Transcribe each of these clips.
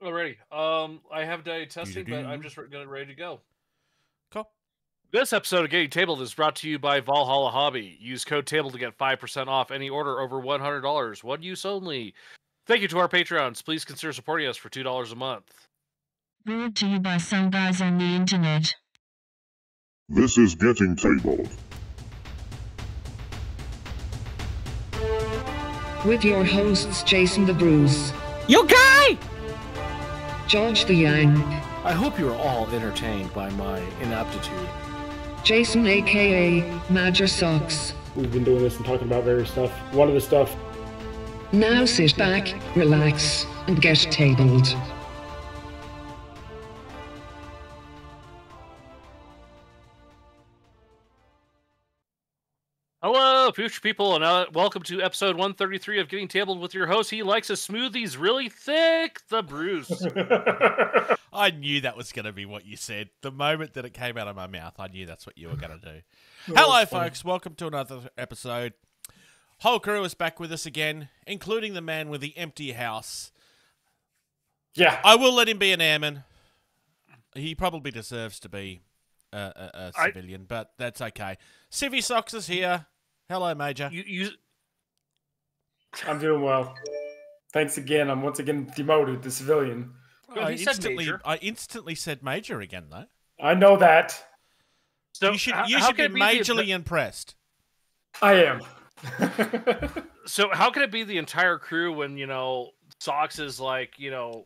Alrighty. I have done testing, but I'm just ready to go. Cool. This episode of Getting Tabled is brought to you by Valhalla Hobby. Use code TABLE to get 5% off any order over $100. One use only. Thank you to our Patreons. Please consider supporting us for $2 a month. Brought to you by some guys on the internet. This is Getting Tabled. With your hosts Jason the Bruce, You guy! George the Yang, I hope you're all entertained by my inaptitude. Jason aka Major Socks. We've been doing this and talking about various stuff. One of the stuff. Now sit back, relax, and get tabled. Hello, future people, and welcome to episode 133 of Getting Tabled with your host. He likes his smoothies really thick, the Bruce. I knew that was going to be what you said. The moment that it came out of my mouth, I knew that's what you were going to do. Hello, folks. Welcome to another episode. Whole crew is back with us again, including the man with the empty house. Yeah. I will let him be an airman. He probably deserves to be a civilian, but that's okay. Civvy Socks is here. Hello, Major. I'm doing well. Thanks again. I'm once again demoted to civilian. Well, I instantly said Major again, though. I know that. So You should how be can it majorly impressed. I am. So how can it be the entire crew when, Socks is like, 90%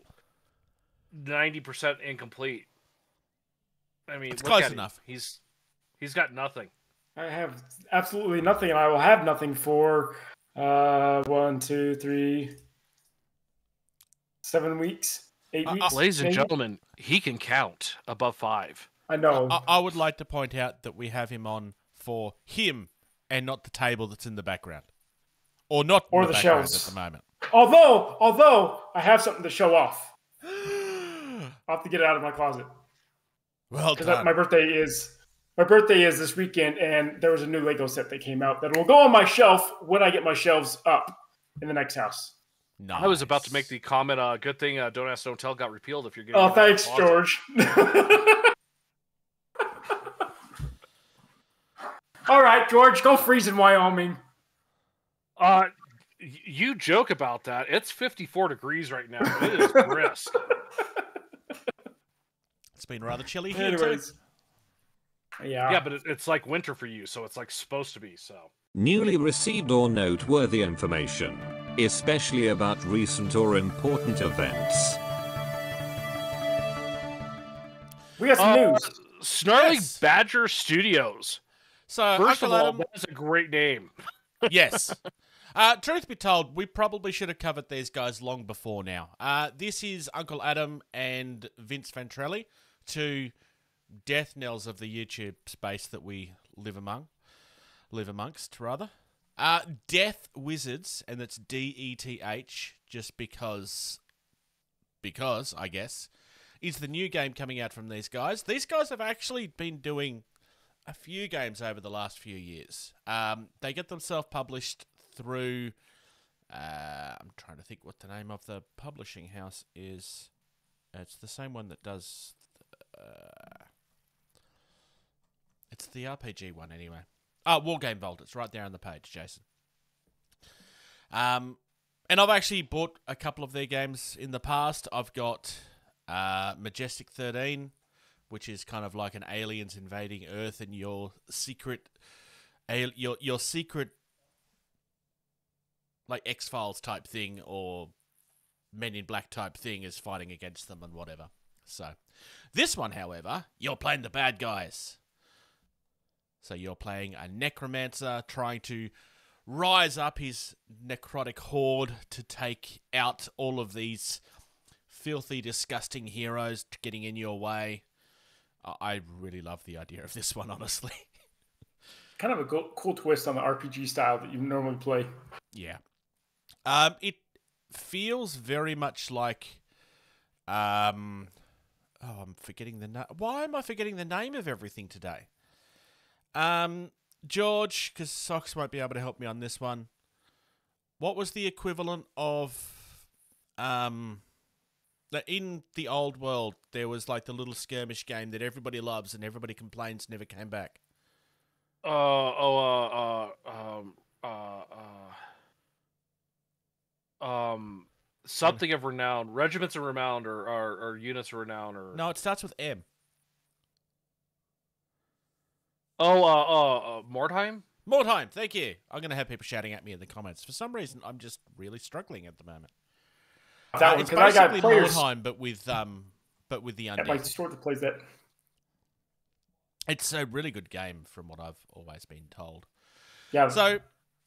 incomplete? I mean, It's look close at him. enough. He's got nothing. I have absolutely nothing, and I will have nothing for 1, 2, 3, 7 weeks, 8 weeks. Ladies and maybe? gentlemen, he can count above 5. I know. I would like to point out that we have him on for him and not the table that's in the background. Or not Or in the background shelves. at the moment. Although I have something to show off. I'll have to get it out of my closet. Well Because done. my birthday is this weekend, and there was a new Lego set that came out that will go on my shelf when I get my shelves up in the next house. Nice. I was about to make the comment, good thing Don't Ask, Don't Tell got repealed if you're getting Oh, thanks, George. All right, George, go freeze in Wyoming. You joke about that. It's 54 degrees right now. It is brisk. It's been rather chilly here, Anyways. Yeah. Yeah, but it's like winter for you, so it's like supposed to be, so. Newly received or noteworthy information, especially about recent or important events. We got some news. Snarly Yes. Badger Studios. So, First of Uncle all, Adam, that is a great name. yes. Truth be told, we probably should have covered these guys long before now. This is Uncle Adam and Vince Ventrelli, two death knells of the YouTube space that we live amongst, rather. Death Wizards, and that's DETH, just because, I guess, is the new game coming out from these guys. These guys have actually been doing a few games over the last few years. They get themselves published through, I'm trying to think what the name of the publishing house is. It's the same one that does, it's the RPG one anyway. Wargame Vault, it's right there on the page, Jason. And I've actually bought a couple of their games in the past. I've got Majestic 13, which is kind of like an aliens invading Earth, and your secret, like X-Files type thing or Men in Black type thing is fighting against them and whatever. So, this one, however, you're playing the bad guys. So you're playing a necromancer trying to rise up his necrotic horde to take out all of these filthy, disgusting heroes getting in your way. I really love the idea of this one, honestly. Kind of a cool twist on the RPG style that you normally play. Yeah. It feels very much like... I'm forgetting the name. Why am I forgetting the name of everything today? George, because Socks won't be able to help me on this one. What was the equivalent of that in the old world, there was like the little skirmish game that everybody loves and everybody complains never came back. Something of renown, regiments of renown, or units of renown, or No, it starts with M. Mordheim. Mordheim, thank you. I'm going to have people shouting at me in the comments. For some reason, I'm just really struggling at the moment. It's basically Mordheim, but with the undead. My store that plays that. It's a really good game, from what I've always been told. Yeah. So,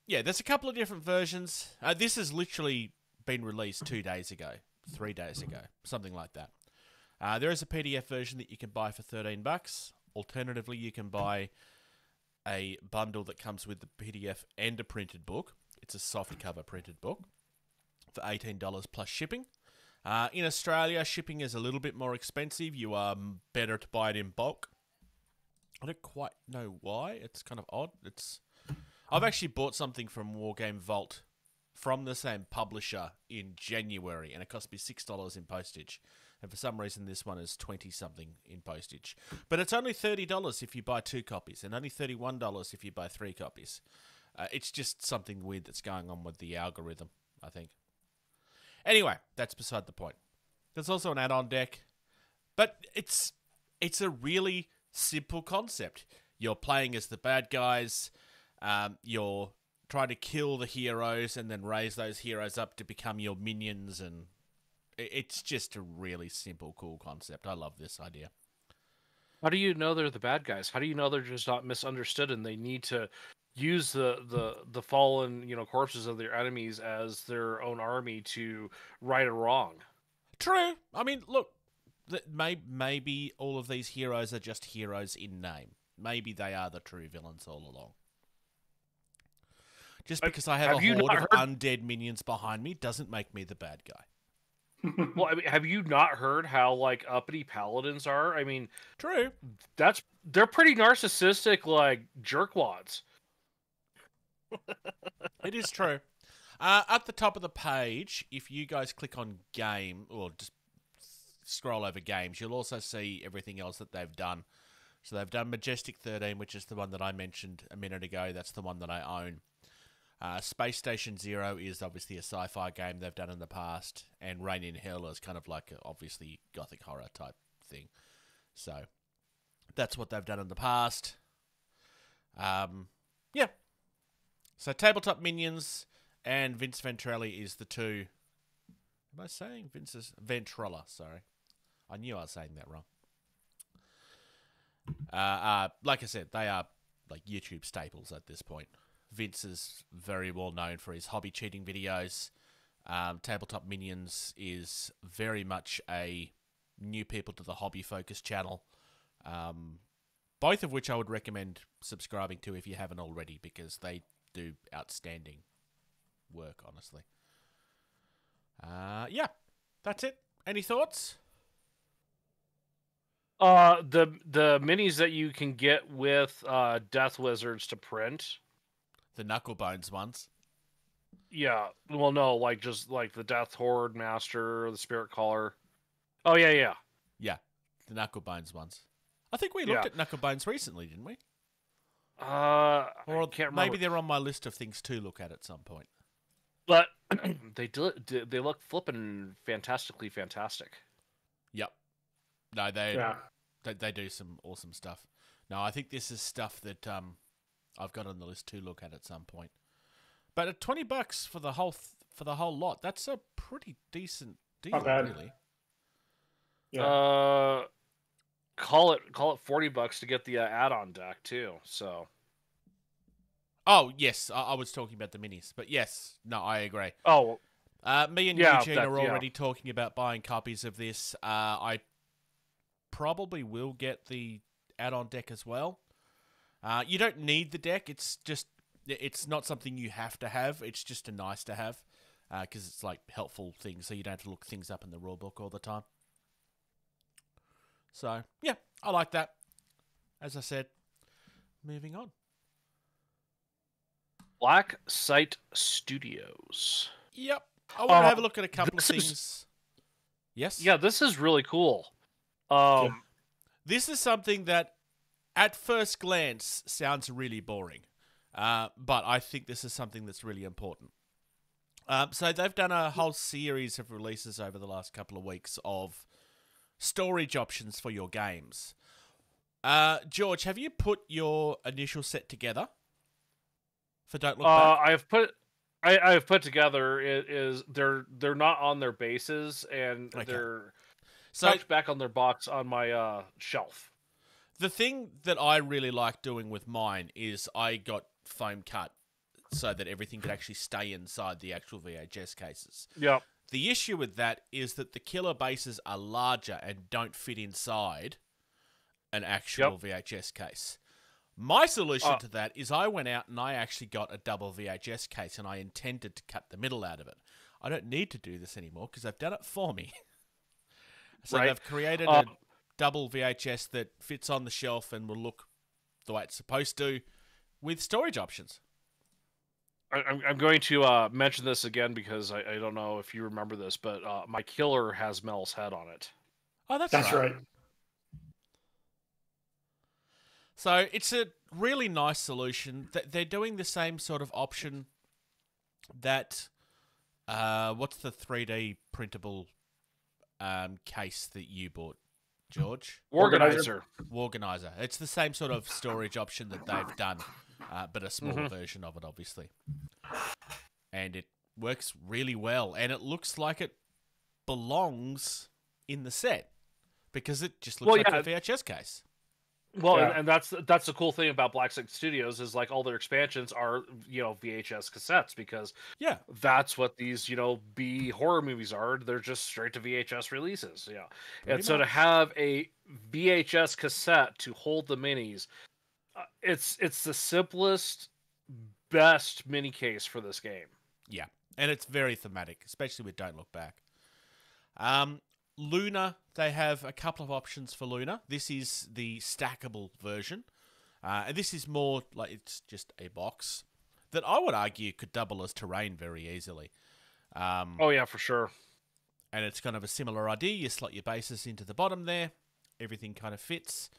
yeah, there's a couple of different versions. This has literally been released 2 days ago, 3 days ago, something like that. There is a PDF version that you can buy for $13. Alternatively, you can buy a bundle that comes with the PDF and a printed book. It's a softcover printed book for $18 plus shipping. In Australia, shipping is a little bit more expensive. You are better to buy it in bulk. I don't quite know why. It's kind of odd. I've actually bought something from Wargame Vault from the same publisher in January, and it cost me $6 in postage. And for some reason, this one is 20-something in postage. But it's only $30 if you buy 2 copies, and only $31 if you buy 3 copies. It's just something weird that's going on with the algorithm, I think. Anyway, that's beside the point. There's also an add-on deck, but it's a really simple concept. You're playing as the bad guys. You're trying to kill the heroes and then raise those heroes up to become your minions, and it's just a really simple, cool concept. I love this idea. How do you know they're the bad guys? How do you know they're just not misunderstood and they need to use the fallen, corpses of their enemies as their own army to right a wrong? True. I mean, look, maybe all of these heroes are just heroes in name. Maybe they are the true villains all along. Just because I have a horde of undead minions behind me doesn't make me the bad guy. Well, I mean, have you not heard how uppity paladins are? I mean, true. They're pretty narcissistic, jerkwads. It is true. At the top of the page, if you guys click on game, or just scroll over games, you'll also see everything else that they've done. So they've done Majestic 13, which is the one that I mentioned a minute ago. That's the one that I own. Space Station Zero is obviously a sci-fi game they've done in the past, and Reign in Hell is kind of like obviously gothic horror type thing. So that's what they've done in the past. Yeah. So Tabletop Minions and Vince Ventrelli is the two. Am I saying Vince's Ventrella? Sorry, I knew I was saying that wrong. Like I said, they are like YouTube staples at this point. Vince is very well known for his hobby cheating videos. Tabletop Minions is very much a new people to the hobby focused channel. Both of which I would recommend subscribing to if you haven't already, because they do outstanding work, honestly. Yeah, that's it. Any thoughts? The minis that you can get with Death Wizards to print. The Knucklebones ones. Yeah. Well, no, just the Death Horde Master, the Spirit Caller. Oh, yeah. Yeah, the Knucklebones ones. I think we looked at Knucklebones recently, didn't we? I can't remember. Maybe they're on my list of things to look at some point. But they look flippin' fantastically fantastic. Yep. No, they do some awesome stuff. No, I think this is stuff that I've got on the list to look at some point. But at $20 for the whole lot, that's a pretty decent deal, really. Yeah. Call it $40 to get the add-on deck too. So. Oh yes, I was talking about the minis, but yes, no, I agree. Oh. Me and Eugene are already talking about buying copies of this. I probably will get the add-on deck as well. You don't need the deck. It's not something you have to have. It's just a nice to have, because it's helpful things, so you don't have to look things up in the rulebook all the time. So yeah, I like that. As I said, moving on. Black Site Studios. Yep, I want to have a look at a couple of things. Yes? Yeah, this is really cool. This is something that, at first glance, sounds really boring. But I think this is something that's really important. So they've done a whole series of releases over the last couple of weeks of storage options for your games. George, have you put your initial set together for Don't Look Back? I have put together. It is they're not on their bases, and they're tucked back on their box on my shelf. The thing that I really like doing with mine is I got foam cut so that everything could actually stay inside the actual VHS cases. Yep. The issue with that is that the killer bases are larger and don't fit inside an actual VHS case. My solution to that is I went out and I actually got a double VHS case, and I intended to cut the middle out of it. I don't need to do this anymore because they've done it for me. So they've created a double VHS that fits on the shelf and will look the way it's supposed to with storage options. I'm going to mention this again because I don't know if you remember this, but my killer has Mel's head on it. Oh, that's right. So it's a really nice solution. They're doing the same sort of option that... what's the 3D printable case that you bought, George? Organizer. It's the same sort of storage option that they've done, but a smaller version of it, obviously. And it works really well, and it looks like it belongs in the set because it just looks like a VHS case. Well, and that's the cool thing about Blacksite Studios is like all their expansions are VHS cassettes because that's what these B horror movies are. They're just straight to VHS releases. And so to have a VHS cassette to hold the minis, it's the simplest, best mini case for this game. Yeah, and it's very thematic, especially with Don't Look Back. Luna, they have a couple of options for Luna. This is the stackable version. And this is more like it's just a box that I would argue could double as terrain very easily. For sure. And it's kind of a similar idea. You slot your bases into the bottom there. Everything kind of fits.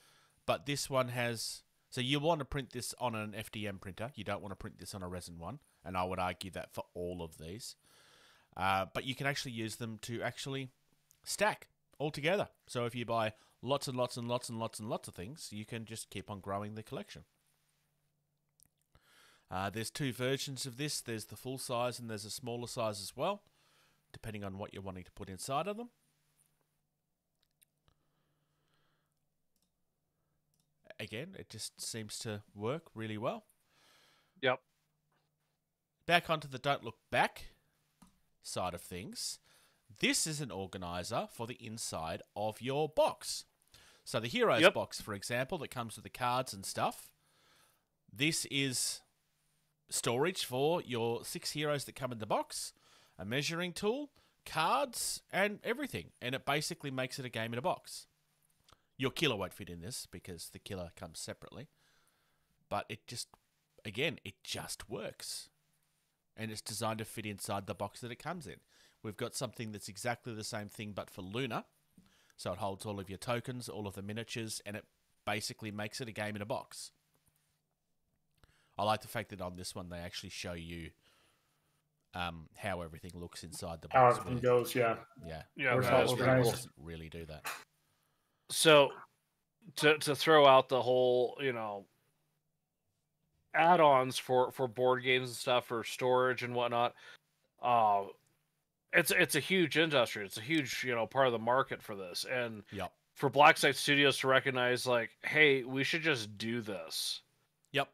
But this one has... So you want to print this on an FDM printer. You don't want to print this on a resin one. And I would argue that for all of these. But you can actually use them to actually stack all together. So if you buy lots and lots and lots and lots and lots of things, you can just keep on growing the collection. There's two versions of this. There's the full size and there's a smaller size as well, depending on what you're wanting to put inside of them. Again, it just seems to work really well. Yep. Back onto the Don't Look Back side of things. This is an organizer for the inside of your box. So the Heroes box, for example, that comes with the cards and stuff. This is storage for your 6 heroes that come in the box, a measuring tool, cards, and everything. And it basically makes it a game in a box. Your killer won't fit in this because the killer comes separately. But it just, again, it just works. And it's designed to fit inside the box that it comes in. We've got something that's exactly the same thing but for Luna. So it holds all of your tokens, all of the miniatures, and it basically makes it a game in a box. I like the fact that on this one they actually show you how everything looks inside the box. How everything goes, yeah. Yeah. It doesn't really do that. So to throw out the whole, add-ons for board games and stuff for storage and whatnot, it's a huge industry. It's a huge, part of the market for this. And for Blacksite Studios to recognize, like, hey, we should just do this. Yep.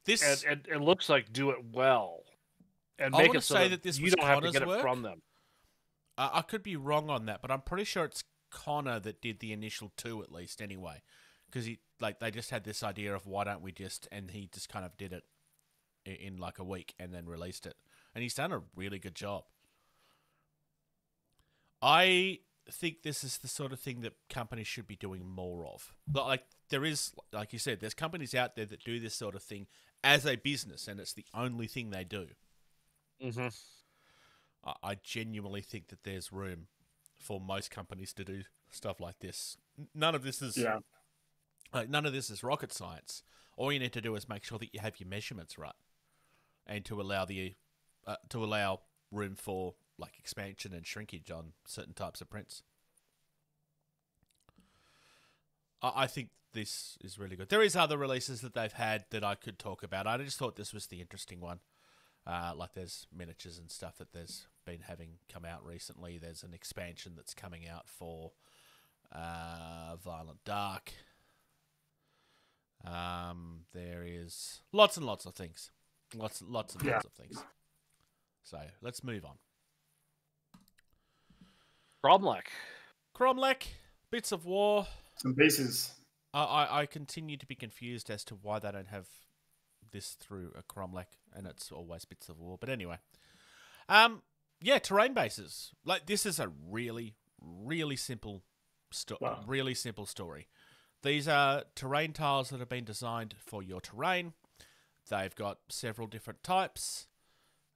This and it looks like do it well. And make it so that this you don't have to get it from them. I could be wrong on that, but I'm pretty sure it's Connor that did the initial 2 at least anyway. Because they just had this idea of why don't we just, and he just kind of did it in like a week and then released it. And he's done a really good job. I think this is the sort of thing that companies should be doing more of. Like there is, like you said, there's companies out there that do this sort of thing as a business, and it's the only thing they do. Mm-hmm. I genuinely think that there's room for most companies to do stuff like this. None of this is none of this is rocket science. All you need to do is make sure that you have your measurements right, and to allow room for like expansion and shrinkage on certain types of prints. I think this is really good. There is other releases that they've had that I could talk about. I just thought this was the interesting one. Like there's miniatures and stuff that there's been having come out recently. There's an expansion that's coming out for Violent Dark. There is lots and lots of things. Lots of things. So let's move on. Cromlech, Bits of War. Some bases. I continue to be confused as to why they don't have this through a Cromlech, and it's always Bits of War. But anyway, terrain bases. Like this is a really, really simple, really simple story. These are terrain tiles that have been designed for your terrain. They've got several different types.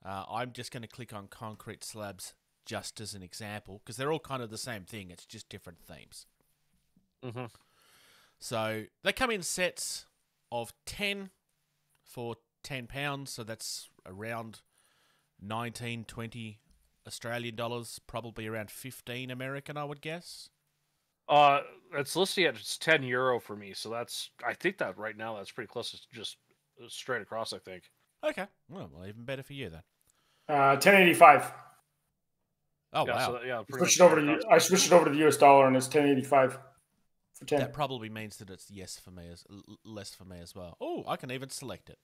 I'm just going to click on concrete slabs just as an example, because they're all kind of the same thing. It's just different themes. Mm-hmm. So they come in sets of 10 for £10. So that's around 19, 20 Australian dollars, probably around 15 American, I would guess. It's listed at €10 for me, so I think that right now that's pretty close to just straight across, I think. Okay, well, even better for you then. 1085. Oh yeah, wow! So, yeah, I switched it over to the US dollar, and it's 1085 for 10. That probably means that it's less for me as well. Oh, I can even select it.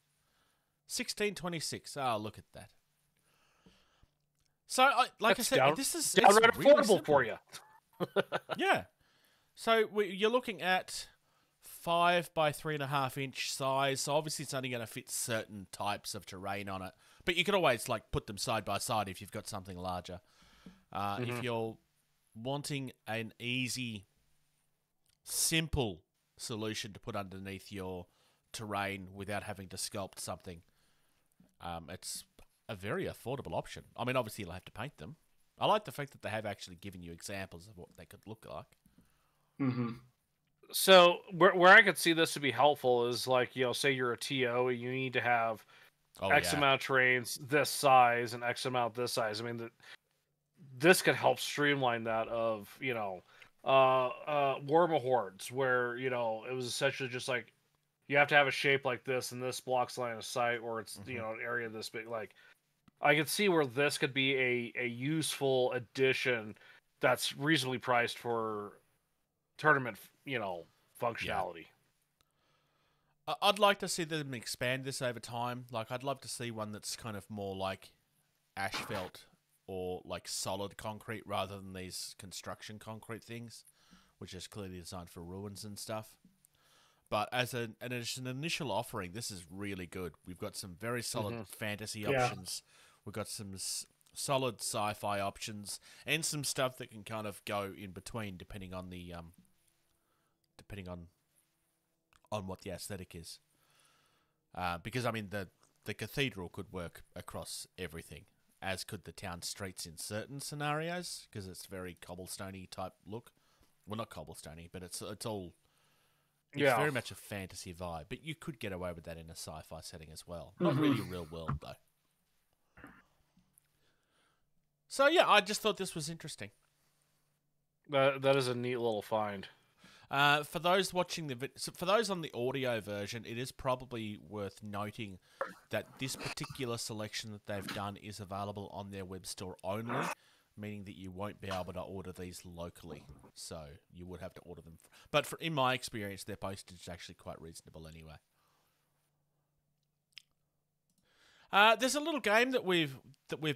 1626. Oh, look at that. So, like I said, this is downright really affordable for you. Yeah. So you're looking at 5 by 3.5 inch size. So obviously it's only going to fit certain types of terrain on it. But you can always like put them side by side if you've got something larger. If you're wanting an easy, simple solution to put underneath your terrain without having to sculpt something, it's a very affordable option. I mean, obviously you'll have to paint them. I like the fact that they have actually given you examples of what they could look like. Mm-hmm. So where I could see this to be helpful is like, say you're a TO, you need to have X amount of terrains this size and X amount this size. I mean, this could help streamline that of, Warma Hordes, where, it was essentially just like, you have to have a shape like this and this blocks line of sight, or it's, an area this big. Like, I could see where this could be a useful addition that's reasonably priced for tournament, functionality. Yeah. I'd like to see them expand this over time. Like, I'd love to see one that's kind of more like asphalt or like solid concrete rather than these construction concrete things, which is clearly designed for ruins and stuff. But as an initial offering, this is really good. We've got some very solid fantasy options. We've got some solid sci-fi options and some stuff that can kind of go in between, depending on the on what the aesthetic is. Because I mean, the cathedral could work across everything, as could the town streets in certain scenarios, because it's very cobblestoney type look. Well, not cobblestoney, but it's all. It's very much a fantasy vibe, but you could get away with that in a sci-fi setting as well. Not really real world, though. So, yeah, I just thought this was interesting. That is a neat little find. For those watching for those on the audio version, it is probably worth noting that this particular selection that they've done is available on their web store only, meaning that you won't be able to order these locally. So you would have to order them. But in my experience, their postage is actually quite reasonable anyway. There's a little game that we've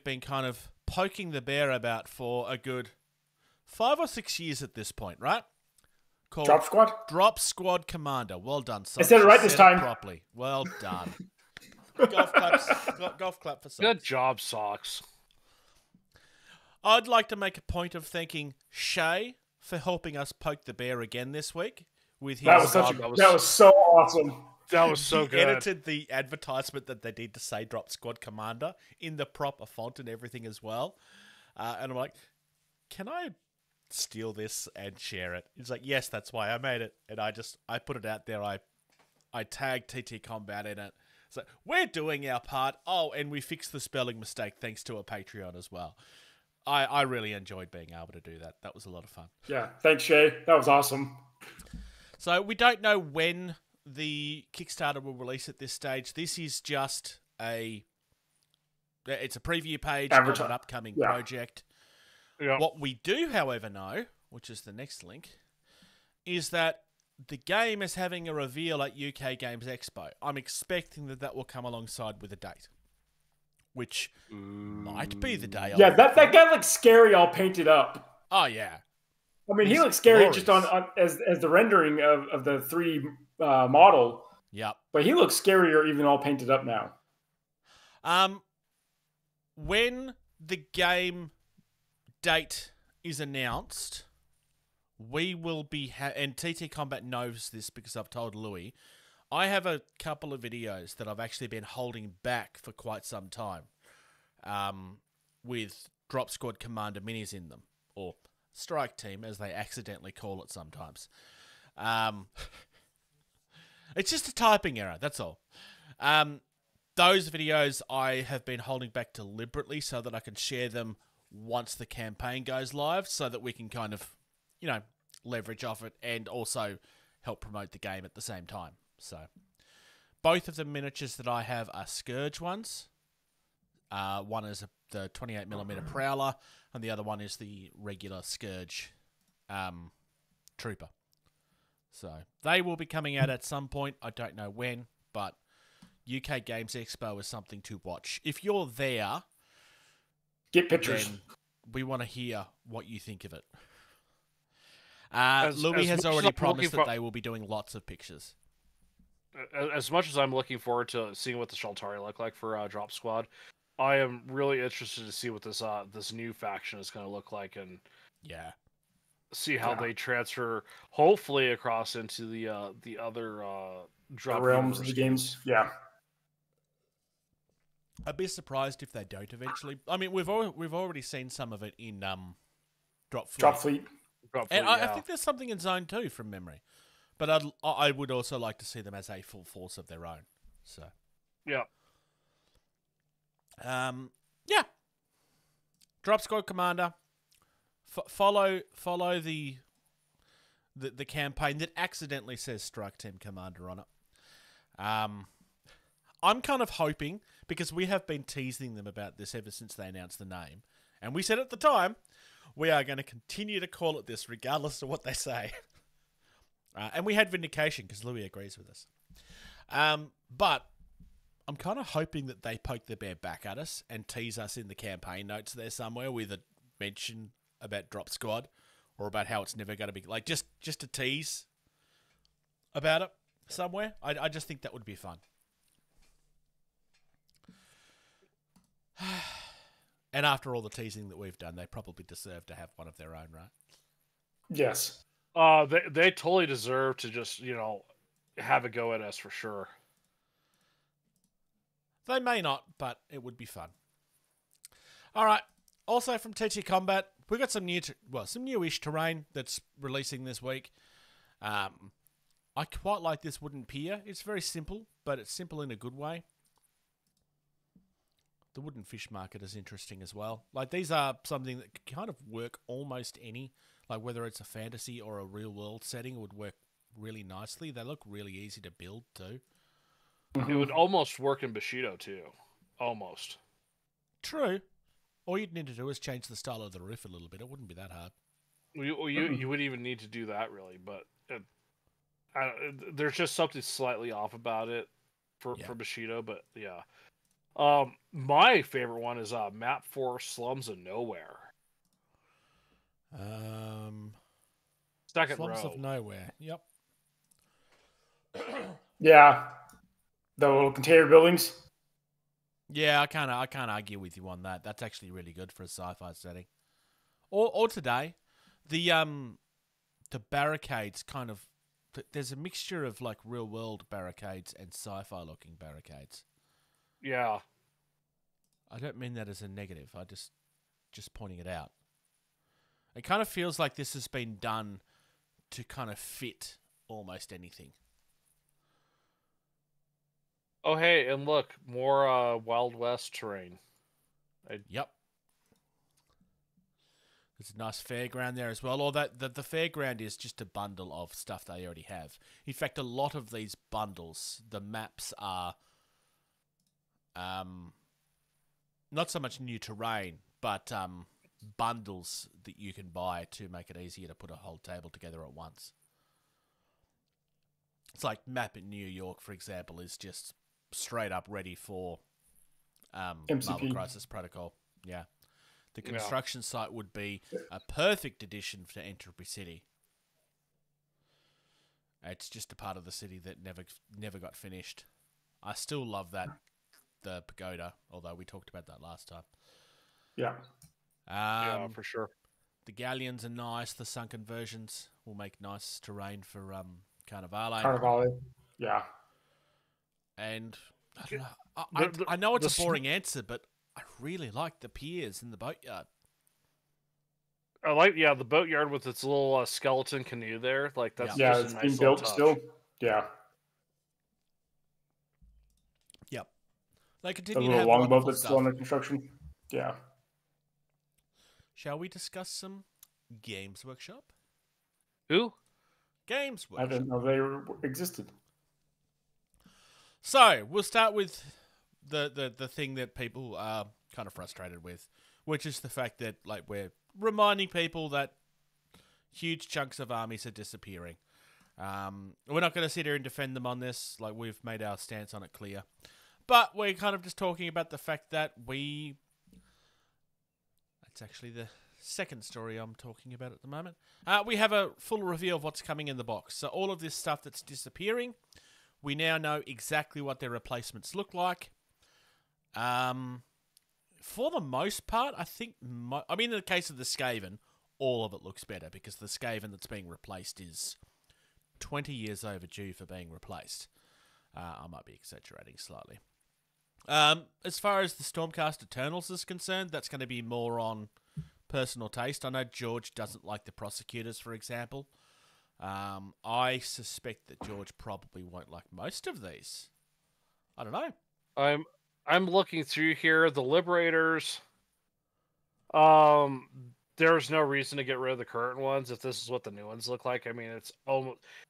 been kind of poking the bear about for a good 5 or 6 years at this point, right? Called DropSquad Commander. Well done, son. I said it right this time. Properly. Well done. Golf clap for Socks. Good job, Socks. I'd like to make a point of thanking Shay for helping us poke the bear again this week with his. That was so awesome. That was so good. He edited the advertisement that they did to say DropSquad Commander in the proper font and everything as well. And I'm like, can I steal this and share it. He's like, yes, that's why I made it. And I put it out there. I tagged TT Combat in it. So we're doing our part. Oh, and we fixed the spelling mistake thanks to a Patreon as well. I really enjoyed being able to do that. That was a lot of fun. Yeah, thanks, Shay. That was awesome. So we don't know when the Kickstarter will release at this stage. This is just it's a preview page of an upcoming project. Yeah. What we do, however, know, which is the next link, is that the game is having a reveal at UK Games Expo. I'm expecting that will come alongside with a date, which might be the day. Yeah, that guy looks scary, all painted up. Oh yeah, I mean, he looks scary glorious. Just on as the rendering of the 3 model. Yep, but he looks scarier even all painted up now. When the game date is announced, we will be and TT Combat knows this because I've told Louis. I have a couple of videos that I've actually been holding back for quite some time, with DropSquad Commander minis in them, or StrikeTeam as they accidentally call it sometimes. It's just a typing error, that's all. Those videos I have been holding back deliberately so that I can share them once the campaign goes live, so that we can kind of, leverage off it and also help promote the game at the same time. So, both of the miniatures that I have are Scourge ones. One is the 28mm Prowler, and the other one is the regular Scourge Trooper. So, they will be coming out at some point. I don't know when, but UK Games Expo is something to watch. If you're there, get pictures. Then we want to hear what you think of it. Louis has already promised that they will be doing lots of pictures. As much as I'm looking forward to seeing what the Shaltari look like for DropSquad, I am really interested to see what this new faction is going to look like, and see how they transfer, hopefully across into the other drop realms of the games. Yeah. I'd be surprised if they don't eventually. I mean, we've already seen some of it in Drop Fleet. And I think there's something in Zone 2 from memory. But I would also like to see them as a full force of their own. So yeah. DropSquad Commander. Follow the campaign that accidentally says StrikeTeam Commander on it. I'm kind of hoping, because we have been teasing them about this ever since they announced the name, and we said at the time, we are going to continue to call it this regardless of what they say. And we had vindication because Louis agrees with us. But I'm kind of hoping that they poke the bear back at us and tease us in the campaign notes there somewhere with a mention about DropSquad, or about how it's never going to be, like, just a tease about it somewhere. I just think that would be fun. And after all the teasing that we've done, they probably deserve to have one of their own, right? Yes. They totally deserve to just, have a go at us for sure. They may not, but it would be fun. All right. Also from TT Combat, we got some newish terrain that's releasing this week. I quite like this wooden pier. It's very simple, but it's simple in a good way. The wooden fish market is interesting as well. Like, these are something that could kind of work almost any, like whether it's a fantasy or a real world setting, it would work really nicely. They look really easy to build too. It would almost work in Bushido too. Almost. True. All you'd need to do is change the style of the roof a little bit. It wouldn't be that hard. You wouldn't even need to do that really, but there's just something slightly off about it for Bushido, but yeah. My favorite one is Map 4 Slums of Nowhere. Second Slums row. of Nowhere. Yep. Yeah. The little container buildings. Yeah, I can't argue with you on that. That's actually really good for a sci-fi setting. Or today, the barricades kind of, there's a mixture of like real world barricades and sci-fi looking barricades. Yeah. I don't mean that as a negative. I just pointing it out. It kind of feels like this has been done to kind of fit almost anything. Oh, hey, and look, more Wild West terrain. Yep. There's a nice fairground there as well. Or that the fairground is just a bundle of stuff they already have. In fact, a lot of these bundles, the maps are not so much new terrain, but bundles that you can buy to make it easier to put a whole table together at once. It's like map in New York, for example, is just straight up ready for Marvel Crisis Protocol. Yeah. The construction site would be a perfect addition to Entropy City. It's just a part of the city that never got finished. I still love the pagoda, although we talked about that last time. Yeah. Yeah, for sure. The galleons are nice. The sunken versions will make nice terrain for Carnivale. Carnivale. Yeah. And I don't know. I know it's a boring answer, but I really like the piers in the boatyard. I like, the boatyard with its little skeleton canoe there. Like that's just it's a nice being little built touch. still. Yeah. Yep. They A continue to little have longboat wonderful that's stuff. still under construction. Yeah. Shall we discuss some Games Workshop? Who? Games I Workshop. didn't know they existed. So we'll start with the thing that people are kind of frustrated with, which is the fact that we're reminding people that huge chunks of armies are disappearing. We're not going to sit here and defend them on this. We've made our stance on it clear, but we're kind of just talking about the fact that that's actually the second story I'm talking about at the moment. We have a full review of what's coming in the box. So all of this stuff that's disappearing, we now know exactly what their replacements look like. For the most part, I think... in the case of the Skaven, all of it looks better because the Skaven that's being replaced is 20 years overdue for being replaced. I might be exaggerating slightly. As far as the Stormcast Eternals is concerned, that's going to be more on personal taste. I know George doesn't like the Prosecutors, for example. I suspect that George probably won't like most of these. I don't know. I'm looking through here. The Liberators. There's no reason to get rid of the current ones if this is what the new ones look like. I mean,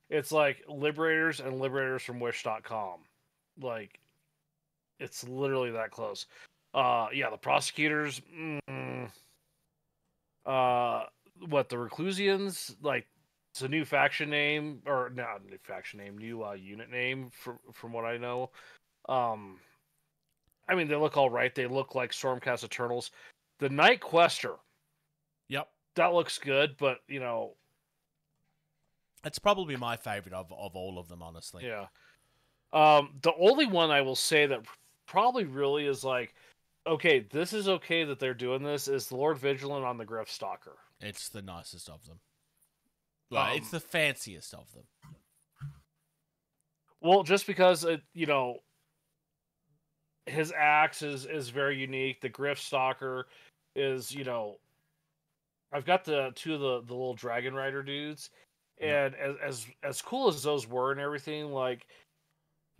it's like Liberators and Liberators from Wish.com. It's literally that close. The Prosecutors. The Reclusians? It's a new faction name, or not a new faction name, new unit name from what I know. They look all right. They look like Stormcast Eternals. The Night Quester. Yep. That looks good, but, it's probably my favorite of all of them, honestly. Yeah. The only one I will say that probably really is okay, this is okay that they're doing this, is the Lord Vigilant on the Griff Stalker. It's the nicest of them. Well, it's the fanciest of them. Well, just because, his axe is very unique. The Griff Stalker is, I've got the two of the little Dragon Rider dudes, and as cool as those were and everything,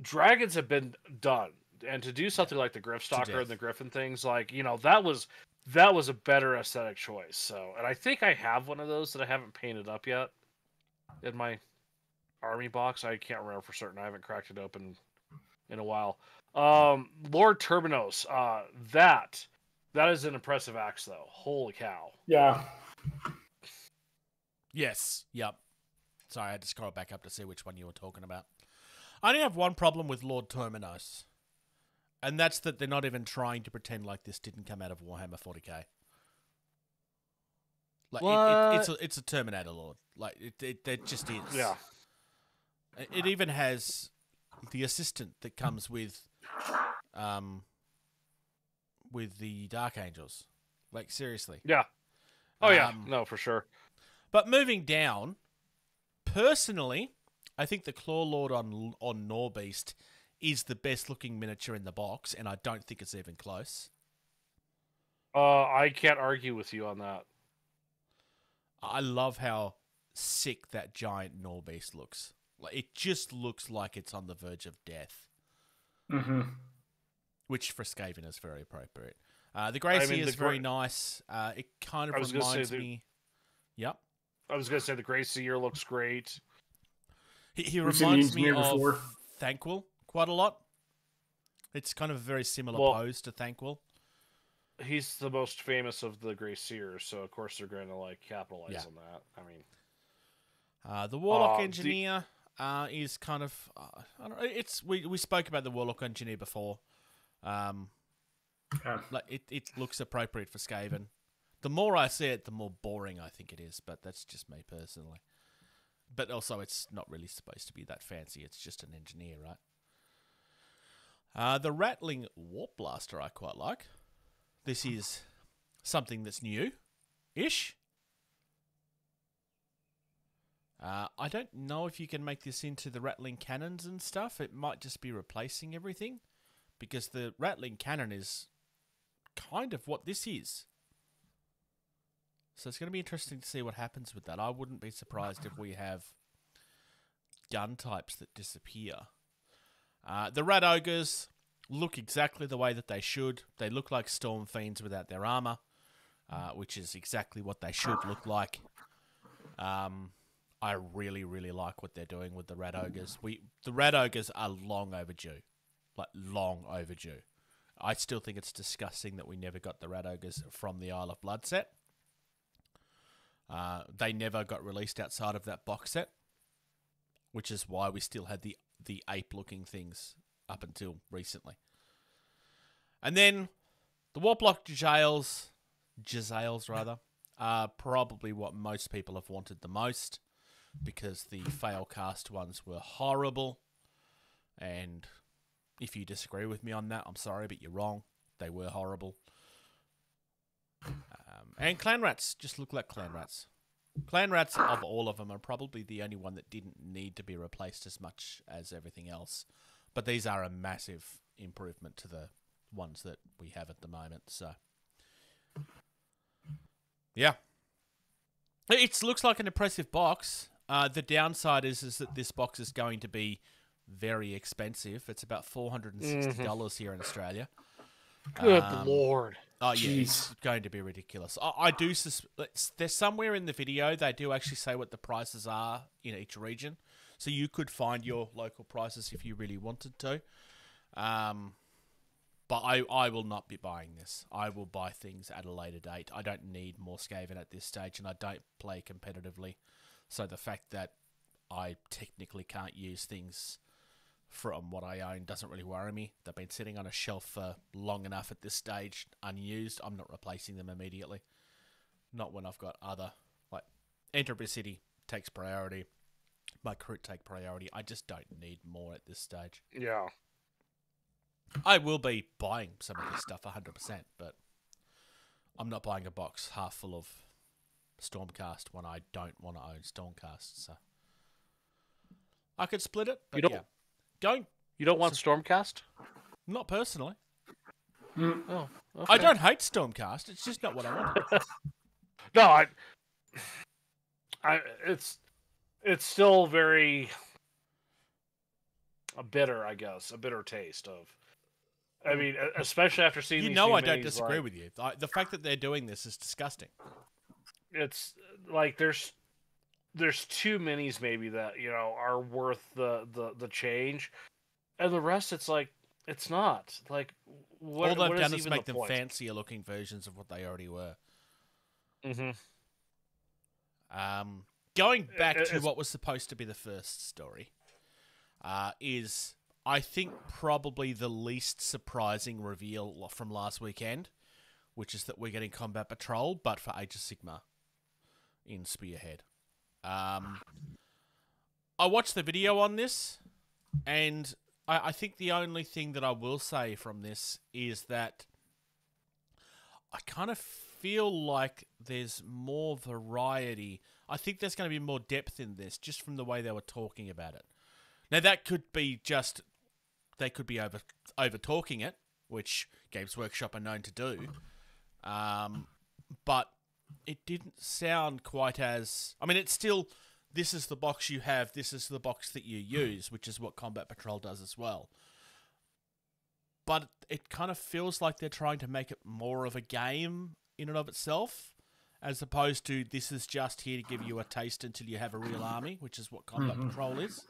dragons have been done, and to do something like the Griff Stalker and the Griffin things, that was a better aesthetic choice. So, and I think I have one of those that I haven't painted up yet in my army box. I can't remember for certain. I haven't cracked it open in a while. Lord Turbinos, that is an impressive axe, though. Holy cow! Yeah. Yes. Yep. Sorry, I had to scroll back up to see which one you were talking about. I only have one problem with Lord Turbinos, and that's that they're not even trying to pretend like this didn't come out of Warhammer 40k. It's a Terminator Lord. It just is. Yeah. It even has the assistant that comes with the Dark Angels. Seriously. Yeah. Oh yeah. No, for sure. But moving down, personally, I think the Claw Lord on Norbeast is the best looking miniature in the box, and I don't think it's even close. I can't argue with you on that. I love how sick that giant Norbeast looks. Like, it just looks like it's on the verge of death. Mm-hmm. Which for Skaven is very appropriate. The Gracie is very nice. It kind of reminds me... Yep. I was going to say the Grey Seer looks great. He reminds me of Thanquil quite a lot. It's kind of a very similar pose to Thanquil. He's the most famous of the Grey Seers, so of course they're going to like capitalize on that. I mean, the Warlock Engineer is kind of I don't know. It's we spoke about the Warlock Engineer before. Like it looks appropriate for Skaven. The more I see it, the more boring I think it is, but that's just me personally. But also, it's not really supposed to be that fancy. It's just an engineer, right? The Rattling Warp Blaster I quite like. This is something that's new-ish. I don't know if you can make this into the Rattling Cannons and stuff. It might just be replacing everything, because the Rattling Cannon is kind of what this is. So it's going to be interesting to see what happens with that. I wouldn't be surprised if we have gun types that disappear. The Rat Ogres look exactly the way that they should. They look like Storm Fiends without their armor, which is exactly what they should look like. I really, really like what they're doing with the Rat Ogres. The Rat Ogres are long overdue. Like, long overdue. I still think it's disgusting that we never got the Rat Ogres from the Isle of Blood set. They never got released outside of that box set, which is why we still had the ape-looking things up until recently. And then the Warplock Jazales rather, are probably what most people have wanted the most, because the fail-cast ones were horrible. And if you disagree with me on that, I'm sorry, but you're wrong. They were horrible. And Clan Rats just look like Clan Rats. Clan Rats, of all of them, are probably the only one that didn't need to be replaced as much as everything else. But these are a massive improvement to the ones that we have at the moment. So, yeah. It looks like an impressive box. The downside is that this box is going to be very expensive. It's about $460 here in Australia. Good Lord. Oh, yeah, it's going to be ridiculous. I do there's somewhere in the video they do actually say what the prices are in each region. So you could find your local prices if you really wanted to. But I will not be buying this. I will buy things at a later date. I don't need more Skaven at this stage, and I don't play competitively. So the fact that I technically can't use things from what I own doesn't really worry me. They've been sitting on a shelf for long enough at this stage, unused. I'm not replacing them immediately. Not when I've got other, like, Entropy City takes priority. My crew take priority. I just don't need more at this stage. Yeah. I will be buying some of this stuff 100%, but I'm not buying a box half full of Stormcast when I don't want to own Stormcast, so I could split it, but yeah. You don't want Stormcast? Not personally. Oh, okay. I don't hate Stormcast. It's just not what I want. No, it's still very bitter, I guess, a bitter taste of. I mean, especially after seeing these. I don't disagree with you. The fact that they're doing this is disgusting. It's like there's two minis maybe that are worth the change, and the rest it's like it's not. Like what? All they've what done is is make the them point? fancier looking versions of what they already were. Mm-hmm. Going back to what was supposed to be the first story, is I think probably the least surprising reveal from last weekend, which is that we're getting Combat Patrol, but for Age of Sigmar in Spearhead. I watched the video on this, and I think the only thing that I will say from this is that I kind of feel like there's more variety. I think there's going to be more depth in this, just from the way they were talking about it. Now, that could be just... They could be over-talking it, which Games Workshop are known to do. But it didn't sound quite as... I mean, it's still, this is the box you have, this is the box that you use, which is what Combat Patrol does as well. But it kind of feels like they're trying to make it more of a game in and of itself, as opposed to this is just here to give you a taste until you have a real army, which is what Combat Patrol is.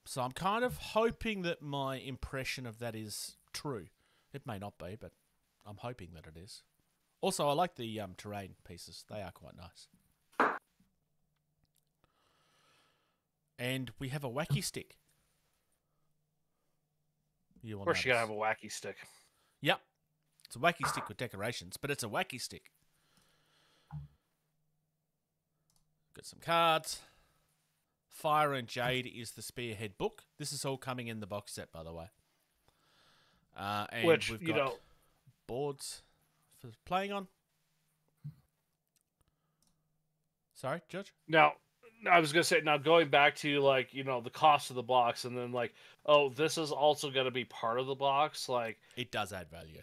So I'm kind of hoping that my impression of that is true. It may not be, but I'm hoping that it is. Also, I like the terrain pieces. They are quite nice. And we have a wacky stick. Of course, you gotta have a wacky stick. Yep. It's a wacky stick with decorations, but it's a wacky stick. Got some cards. Fire and Jade is the Spearhead book. This is all coming in the box set, by the way. And which, we've got boards for playing on. Sorry, Judge? Now, I was going to say, now going back to, like, you know, the cost of the box, and then, like, oh, this is also going to be part of the box, like... It does add value.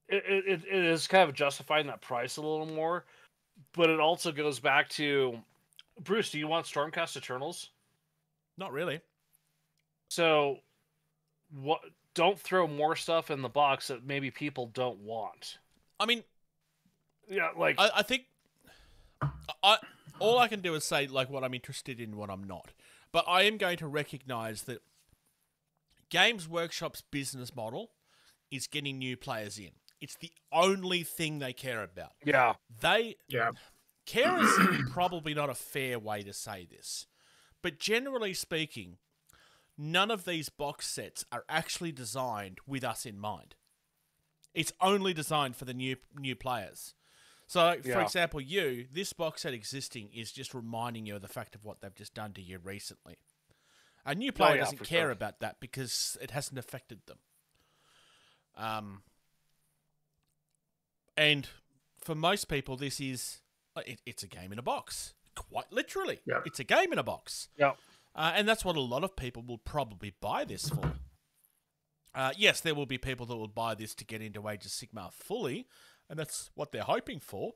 It is kind of justifying that price a little more, but it also goes back to... Bruce, do you want Stormcast Eternals? Not really. So, what? Don't throw more stuff in the box that maybe people don't want. I mean... Yeah, like... I think... all I can do is say, like, what I'm interested in, what I'm not. But I am going to recognise that Games Workshop's business model is getting new players in. It's the only thing they care about. Yeah. Care is probably not a fair way to say this. But generally speaking, none of these box sets are actually designed with us in mind. It's only designed for the new players. So, for example, this box set existing is just reminding you of the fact of what they've just done to you recently. A new player doesn't care about that because it hasn't affected them. And for most people, this is... It's a game in a box. Quite literally. Yep. It's a game in a box. Yep. And that's what a lot of people will probably buy this for. Yes, there will be people that will buy this to get into Age of Sigmar fully, and that's what they're hoping for.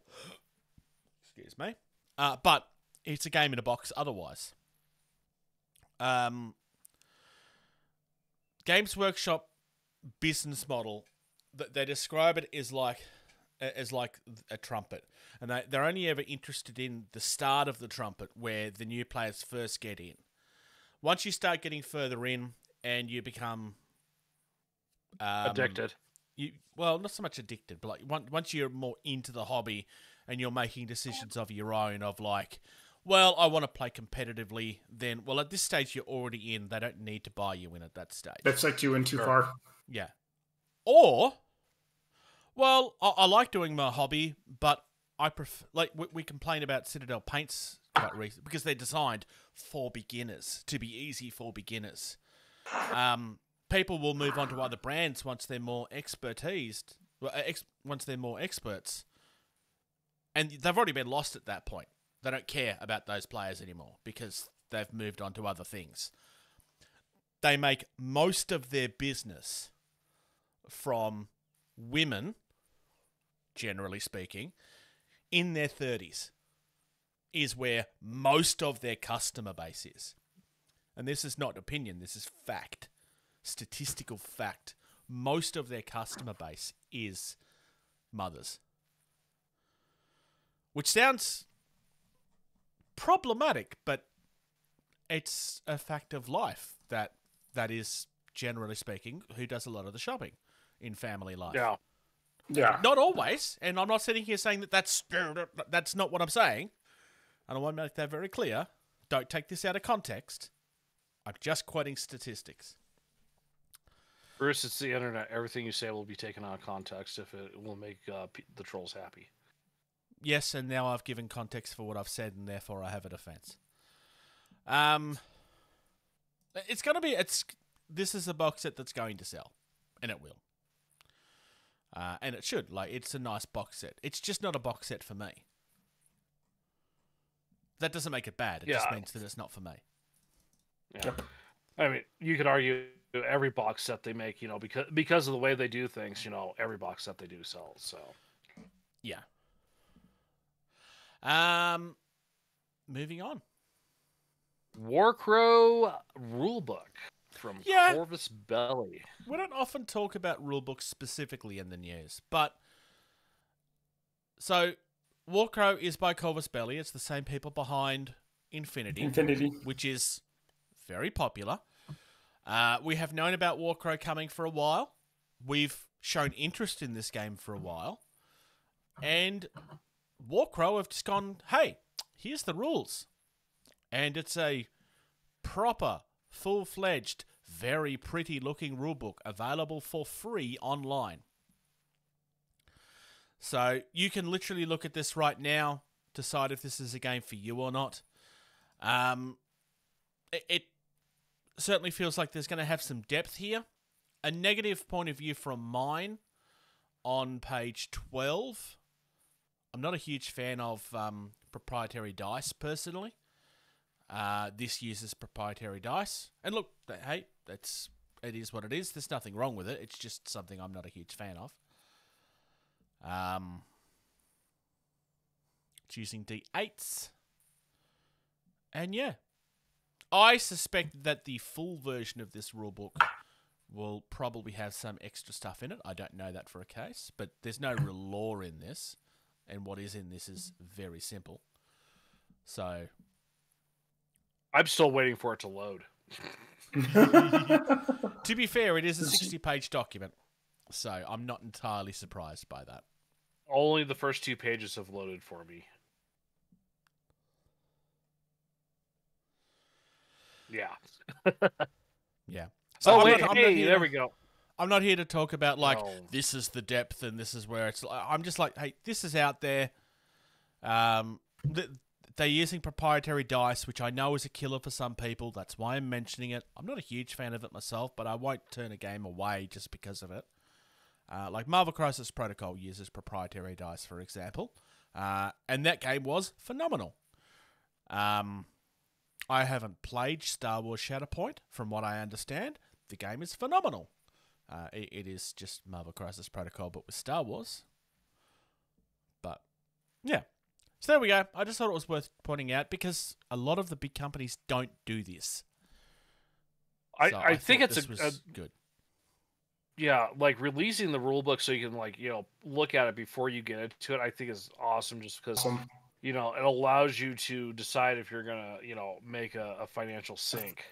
Excuse me. But it's a game in a box otherwise. Games Workshop business model, they describe it as like a trumpet. And they're only ever interested in the start of the trumpet where the new players first get in. Once you start getting further in and you become... addicted. Well, not so much addicted, but like once you're more into the hobby and you're making decisions of your own of like, well, I want to play competitively, then, well, at this stage you're already in. They don't need to buy you in at that stage. That's like you in too far. Yeah. Or, well, I like doing my hobby, but I prefer, like, we complain about Citadel paints quite recently because they're designed for beginners, to be easy for beginners. People will move on to other brands once they're more once they're more experts. And they've already been lost at that point. They don't care about those players anymore because they've moved on to other things. They make most of their business from women, generally speaking, in their 30s, is where most of their customer base is. And this is not opinion, this is fact. Statistical fact. Most of their customer base is mothers. Which sounds problematic, but it's a fact of life that is, generally speaking, who does a lot of the shopping in family life. Yeah. Not always, and I'm not sitting here saying that's not what I'm saying. And I want to make that very clear. Don't take this out of context. I'm just quoting statistics. Bruce, it's the internet. Everything you say will be taken out of context if it will make the trolls happy. Yes, and now I've given context for what I've said, and therefore I have a defense. It's going to be... This is a box set that's going to sell, and it will. And it should. Like, it's a nice box set. It's just not a box set for me. That doesn't make it bad. It just means that it's not for me. Yeah. I mean, you could argue every box set they make, because of the way they do things, every box set they do sell. So, yeah. Moving on. Warcrow rulebook from Corvus Belly. We don't often talk about rulebooks specifically in the news, but so Warcrow is by Corvus Belly. It's the same people behind Infinity, which is very popular. We have known about Warcrow coming for a while. We've shown interest in this game for a while. And Warcrow have just gone, hey, here's the rules. And it's a proper, full-fledged, very pretty-looking rulebook available for free online. So you can literally look at this right now, decide if this is a game for you or not. It certainly feels like there's going to have some depth here. A negative point of view from mine on page 12. I'm not a huge fan of proprietary dice, personally. This uses proprietary dice. And look, hey, it is what it is. There's nothing wrong with it. It's just something I'm not a huge fan of. It's using D8s. And yeah, I suspect that the full version of this rulebook will probably have some extra stuff in it. I don't know that for a case, but there's no real lore in this, and what is in this is very simple. So, I'm still waiting for it to load. To be fair, it is a 60-page document, so I'm not entirely surprised by that. Only the first 2 pages have loaded for me. Yeah. Yeah. So there we go. I'm not here to talk about, this is the depth and this is where it's... I'm just like, hey, this is out there. They're using proprietary dice, which I know is a killer for some people. That's why I'm mentioning it. I'm not a huge fan of it myself, but I won't turn a game away just because of it. Like Marvel Crisis Protocol uses proprietary dice, for example. And that game was phenomenal. I haven't played Star Wars Shatterpoint. From what I understand, the game is phenomenal. It is just Marvel Crisis Protocol, but with Star Wars. But, yeah. So there we go. I just thought it was worth pointing out because a lot of the big companies don't do this. I think it's good. Yeah, like releasing the rulebook so you can look at it before you get into it, I think is awesome just because it allows you to decide if you're gonna, make a financial sink.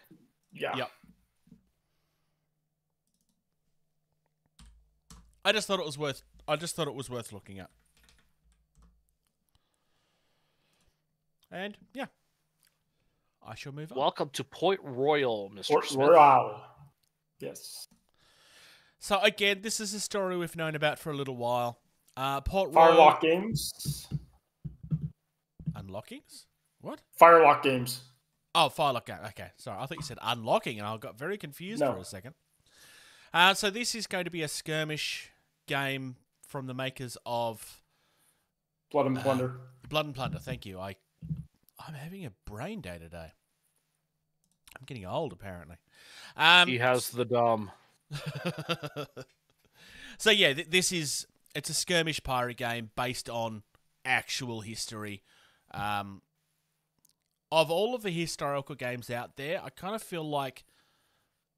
Yeah. Yep. I just thought it was worth looking at. And yeah, I shall move on. Welcome to Point Royal, Mr. Port Smith. Royal. Yes. So again, this is a story we've known about for a little while. Port Royal. FireLock Games. Unlockings? What? FireLock Games. Oh, FireLock Games. Okay, sorry. I thought you said unlocking, and I got very confused for a second. So this is going to be a skirmish game from the makers of Blood and Plunder. Blood and Plunder. Thank you. I'm having a brain day today. I'm getting old, apparently. He has the dumb. So yeah, it's a skirmish pirate game based on actual history. Of all of the historical games out there, I kind of feel like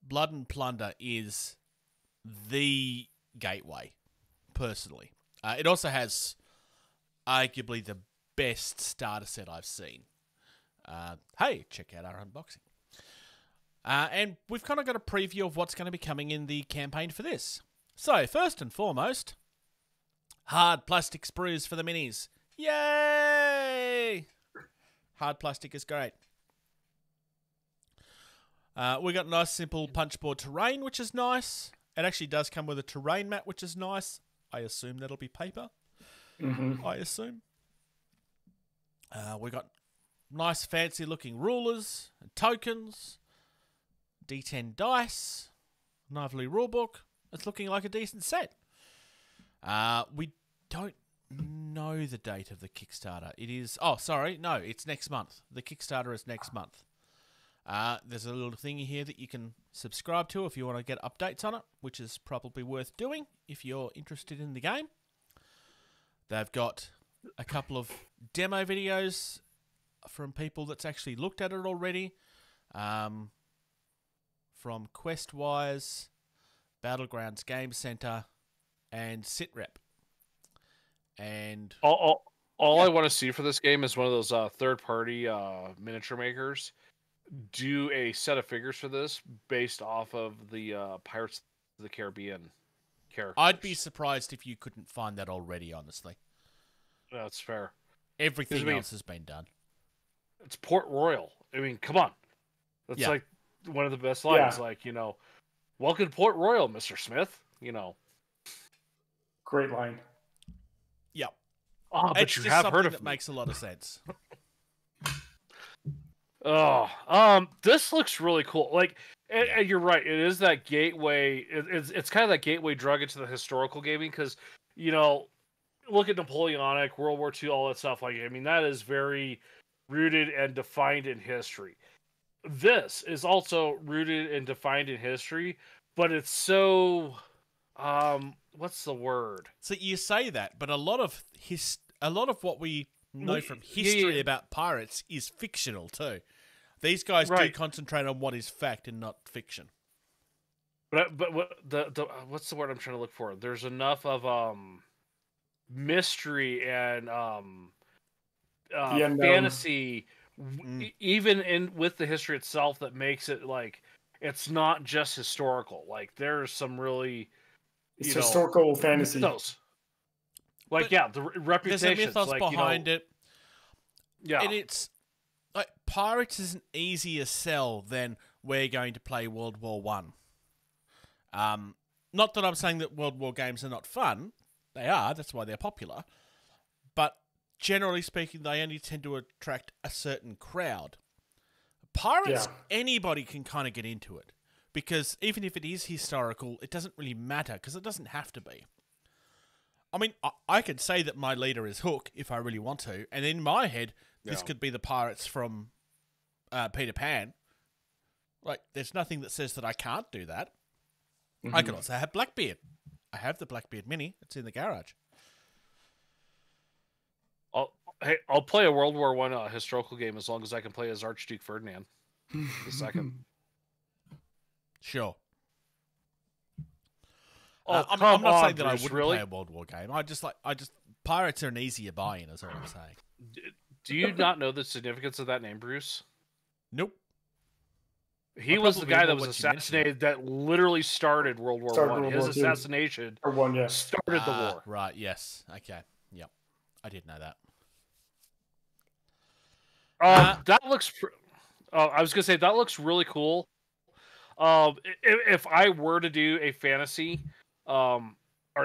Blood and Plunder is the gateway, personally. It also has arguably the best starter set I've seen. Hey, check out our unboxing. And we've kind of got a preview of what's going to be coming in the campaign for this. So, first and foremost, hard plastic sprues for the minis. Yay! Hard plastic is great. We got nice, simple punchboard terrain, which is nice. It actually does come with a terrain mat, which is nice. I assume that'll be paper. Mm-hmm. I assume. We got nice, fancy-looking rulers and tokens. D10 dice. Lively rulebook. It's looking like a decent set. We don't know the date of the Kickstarter. It is... Oh, sorry. No, it's next month. The Kickstarter is next month. There's a little thingy here that you can subscribe to if you want to get updates on it, which is probably worth doing if you're interested in the game. They've got a couple of demo videos from people that's actually looked at it already. From Questwise, Battlegrounds Game Center, and SitRep. And all I want to see for this game is one of those third-party miniature makers do a set of figures for this based off of the Pirates of the Caribbean characters. I'd be surprised if you couldn't find that already, honestly. That's fair. Everything else has been done. It's Port Royal. I mean, come on. That's Yeah. like one of the best lines. Yeah. Like, welcome to Port Royal, Mr. Smith. Great line. Yep. Oh, but It's you just have something heard of that me. makes a lot of sense. This looks really cool. Like, and you're right. It is that gateway. It's kind of that gateway drug into the historical gaming because, look at Napoleonic, World War II, all that stuff. Like, I mean, that is very rooted and defined in history. This is also rooted and defined in history, but it's so, what's the word? So you say that, but a lot of what we know from history about pirates is fictional too. These guys do concentrate on what is fact and not fiction. But what what's the word I'm trying to look for? There's enough of mystery and fantasy, even with the history itself, that makes it like it's not just historical. Like there's some really It's historical fantasy. Mythos. Like, the reputation. There's a mythos behind it. Yeah. And it's like pirates is an easier sell than we're going to play World War One. Not that I'm saying that World War games are not fun. They are. That's why they're popular. But generally speaking, they only tend to attract a certain crowd. Pirates, anybody can kind of get into it. Because even if it is historical, it doesn't really matter, because it doesn't have to be. I mean, I could say that my leader is Hook if I really want to, and in my head, this could be the pirates from Peter Pan. Like, there's nothing that says that I can't do that. I could also have Blackbeard. I have the Blackbeard Mini. It's in the garage. I'll play a World War One historical game as long as I can play as Archduke Ferdinand the second. Sure. I'm not saying that I Bruce, wouldn't really? play a World War game. Pirates are an easier buy-in, is all I'm saying. Do you not know the significance of that name, Bruce? Nope. He was the guy that was assassinated that literally started World War One. His assassination started the war. Right, yes. Okay. Yep. I did know that. That looks... I was going to say, that looks really cool. If I were to do a fantasy, or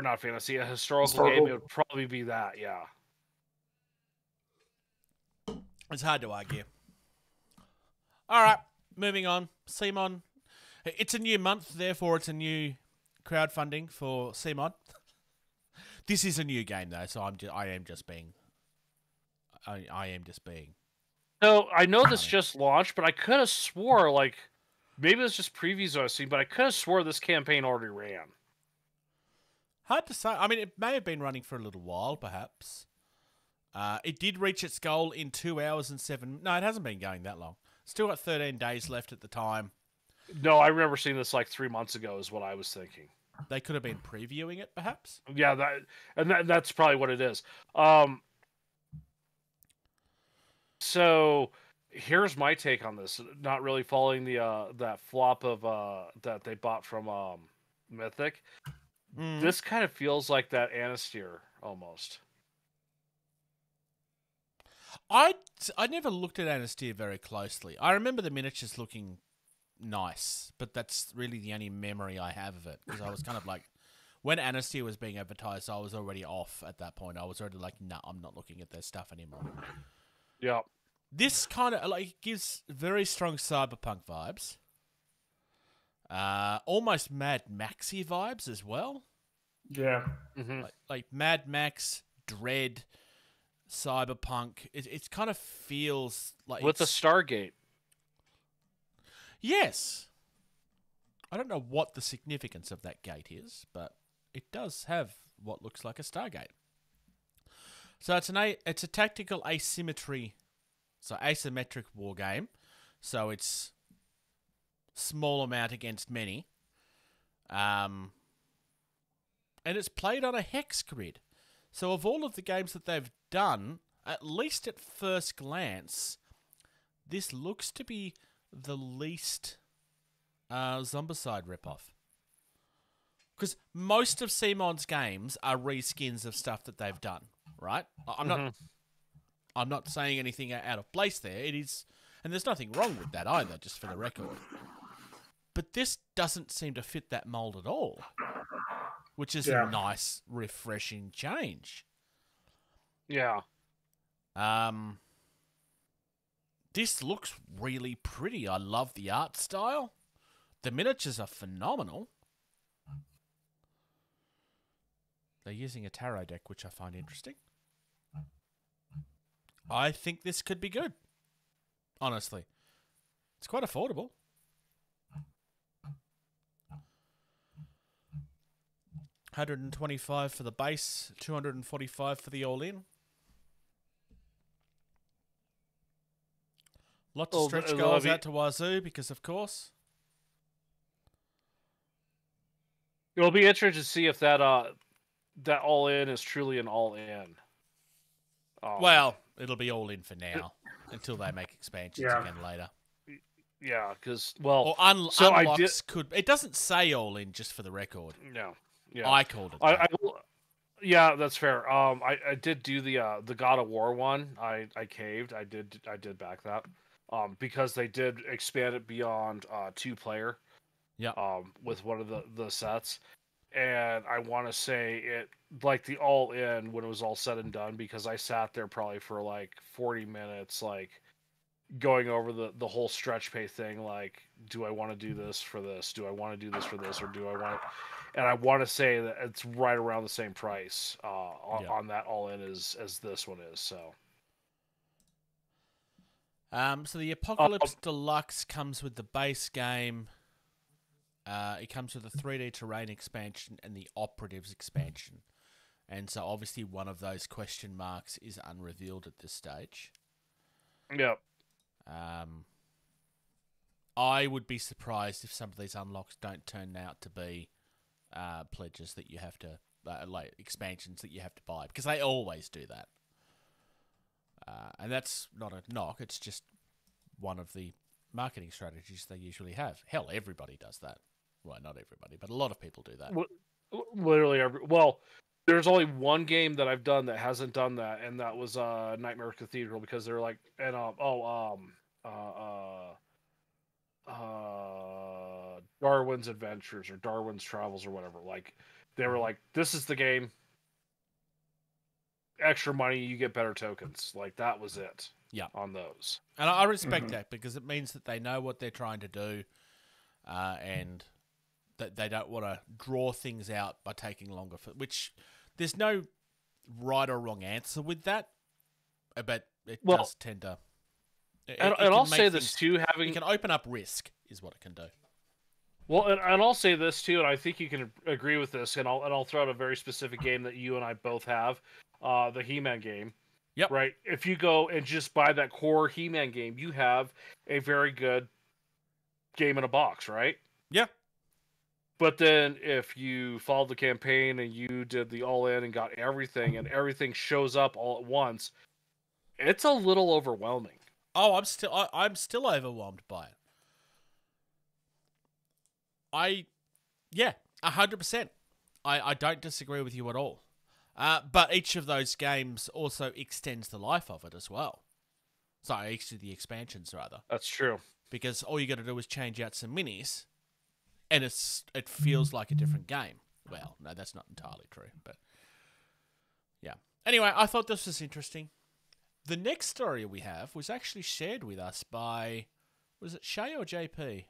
not fantasy, a historical game, it would probably be that, yeah. It's hard to argue. All right, moving on. CMON. It's a new month, therefore it's a new crowdfunding for CMON. This is a new game though, so I am just being. So I know this just launched, but I could have swore maybe it's just previews I was seeing, but I could have swore this campaign already ran. Hard to say. I mean, it may have been running for a little while, perhaps. It did reach its goal in 2 hours and 7... No, it hasn't been going that long. Still got 13 days left at the time. No, I remember seeing this 3 months ago is what I was thinking. They could have been previewing it, perhaps? Yeah, that's probably what it is. So... Here's my take on this. Not really following the that flop of that they bought from Mythic. This kind of feels like that Anastyr almost. I never looked at Anastyr very closely. I remember the miniatures looking nice, but that's really the only memory I have of it. Because I was kind of like, when Anastyr was being advertised, I was already off at that point. I was already like, no, I'm not looking at their stuff anymore. Yeah. This kind of gives very strong cyberpunk vibes. Almost Mad Maxy vibes as well. Yeah. Like Mad Max, Dread, cyberpunk. It kind of feels like with the Stargate. Yes. I don't know what the significance of that gate is, but it does have what looks like a Stargate. So it's a tactical asymmetric war game. So it's small amount against many. And it's played on a hex grid. So of all of the games that they've done, at least at first glance, this looks to be the least Zombicide ripoff. Because most of Simon's games are reskins of stuff that they've done, right? I'm not saying anything out of place there. It is, and there's nothing wrong with that either, just for the record. But this doesn't seem to fit that mold at all, which is a nice, refreshing change. Yeah. This looks really pretty. I love the art style. The miniatures are phenomenal. They're using a tarot deck, which I find interesting. I think this could be good. Honestly. It's quite affordable. $125 for the base, $245 for the all-in. Lots of stretch goals out to Wazoo because, of course. It'll be interesting to see if that all-in is truly an all-in. Well, it'll be all-in for now until they make expansions again later. Yeah, because, well... Or unlocks could... It doesn't say all-in, just for the record. No. Yeah. I called it. Yeah, that's fair. I did do the God of War one. I caved. I did back that. Because they did expand it beyond 2-player. Yeah. With one of the sets. And I want to say it, like the all-in, when it was all said and done, because I sat there probably for like 40 minutes, like going over the whole stretch pay thing, like, do I want to do this for this? Do I want to do this for this? Or do I want to... And I want to say that it's right around the same price on that all-in as this one is, so... So the Apocalypse Deluxe comes with the base game. It comes with the 3D terrain expansion and the Operatives expansion. And so obviously one of those question marks is unrevealed at this stage. Yep. I would be surprised if some of these unlocks don't turn out to be pledges that you have to, like expansions that you have to buy, because they always do that. And that's not a knock, it's just one of the marketing strategies they usually have. Hell, everybody does that. Well, not everybody, but a lot of people do that. Literally well, there's only one game that I've done that hasn't done that, and that was Nightmare Cathedral, because they're like, and Darwin's Adventures or Darwin's Travels or whatever. Like, they were like, this is the game. Extra money, you get better tokens. Like, that was it. Yeah, on those. And I respect that, because it means that they know what they're trying to do, and that they don't want to draw things out by taking longer. Which there's no right or wrong answer with that, but it does tend to. And I'll say this too: it can open up risk, is what it can do. Well, and I'll say this too, and I think you can agree with this, and I'll throw out a very specific game that you and I both have, the He-Man game. Yep. Right. If you go and just buy that core He-Man game, you have a very good game in a box, right? Yeah. But then if you followed the campaign and you did the all-in and got everything, and everything shows up all at once, it's a little overwhelming. Oh, I'm still overwhelmed by it. 100%. I don't disagree with you at all. But each of those games also extends the life of it as well. Sorry, each of the expansions, rather. That's true. Because all you got to do is change out some minis, and it feels like a different game. Well, no, that's not entirely true, but yeah. Anyway, I thought this was interesting. The next story we have was actually shared with us by, was it Shay or JP? It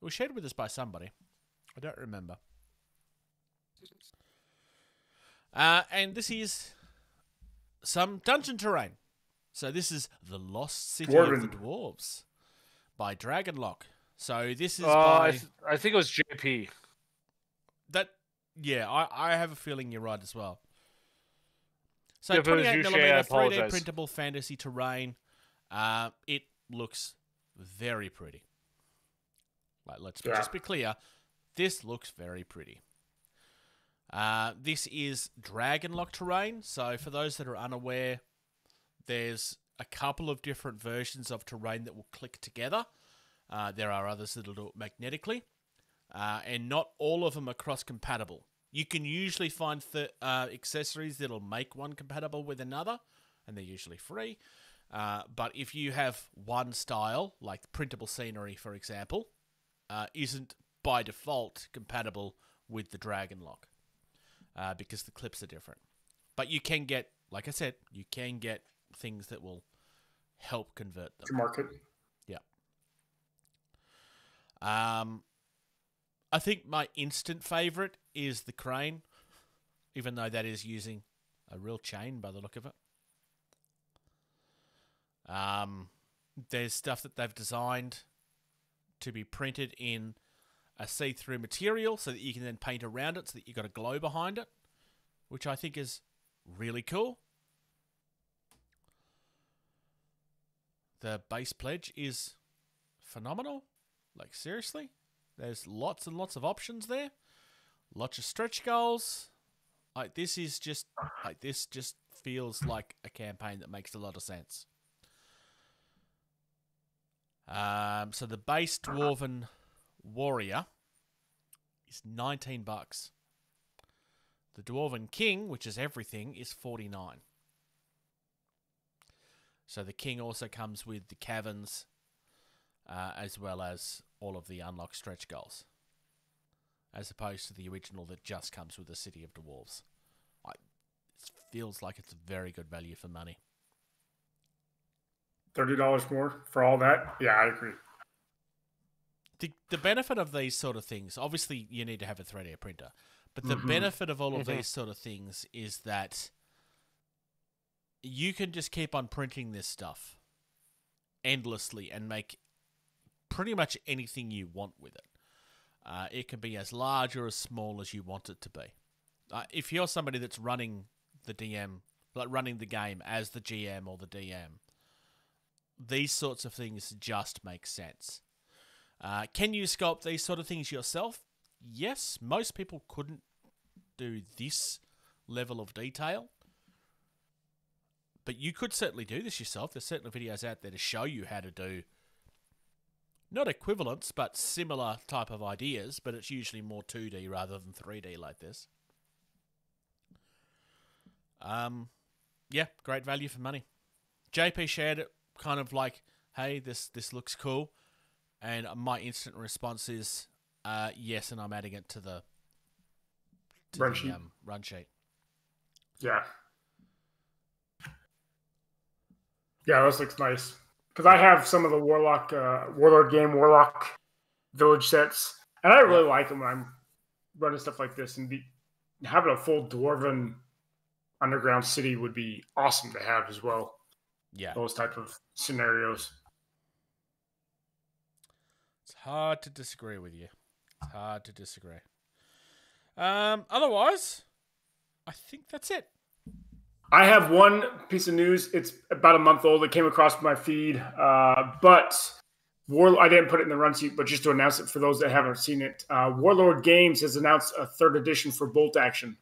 was shared with us by somebody. I don't remember. And this is some dungeon terrain. So this is The Lost City of the Dwarves by Dragonlock. So this is I think it was JP. I have a feeling you're right as well. So If it was 28mm Uche, I 3D apologize. printable fantasy terrain. It looks very pretty. Like, let's just be clear. This looks very pretty. This is Dragonlock terrain. So for those that are unaware, there's a couple of different versions of terrain that will click together. There are others that will do it magnetically. And not all of them are cross-compatible. You can usually find accessories that'll make one compatible with another, and they're usually free. But if you have one style, like printable scenery, for example, isn't by default compatible with the Dragonlock, because the clips are different. But you can get, like I said, you can get things that will help convert them. To market. Yeah. I think my instant favorite is the crane, even though that is using a real chain by the look of it. There's stuff that they've designed to be printed in a see-through material so that you can then paint around it so that you've got a glow behind it, which I think is really cool. The base pledge is phenomenal. Like, seriously? There's lots and lots of options there. Lots of stretch goals. This just feels like a campaign that makes a lot of sense. So the base Dwarven Warrior is $19. The Dwarven King, which is everything, is $49. So the King also comes with the caverns, as well as all of the unlocked stretch goals, as opposed to the original that just comes with the City of Dwarves. It feels like it's a very good value for money. $30 more for all that? Yeah, I agree. The benefit of these sort of things, obviously you need to have a 3D printer, but the benefit of all of these sort of things is that you can just keep on printing this stuff endlessly and make pretty much anything you want with it. It can be as large or as small as you want it to be. If you're somebody that's running the DM, like running the game as the GM or the DM, these sorts of things just make sense. Can you sculpt these sort of things yourself? Yes, most people couldn't do this level of detail, but you could certainly do this yourself. There's certainly videos out there to show you how to do not equivalents, but similar type of ideas, but it's usually more 2D rather than 3D like this. Yeah, great value for money. JP shared it kind of like, hey, this looks cool. And my instant response is, yes, and I'm adding it to the run sheet. Yeah. Yeah, this looks nice. Because I have some of the Warlord game, Warlock Village sets. And I really like them when I'm running stuff like this. And having a full Dwarven underground city would be awesome to have as well. Yeah. Those type of scenarios. It's hard to disagree with you. It's hard to disagree. Otherwise, I think that's it. I have one piece of news. It's about a month old. It came across my feed, but I didn't put it in the run sheet, but just to announce it for those that haven't seen it, Warlord Games has announced a 3rd edition for Bolt Action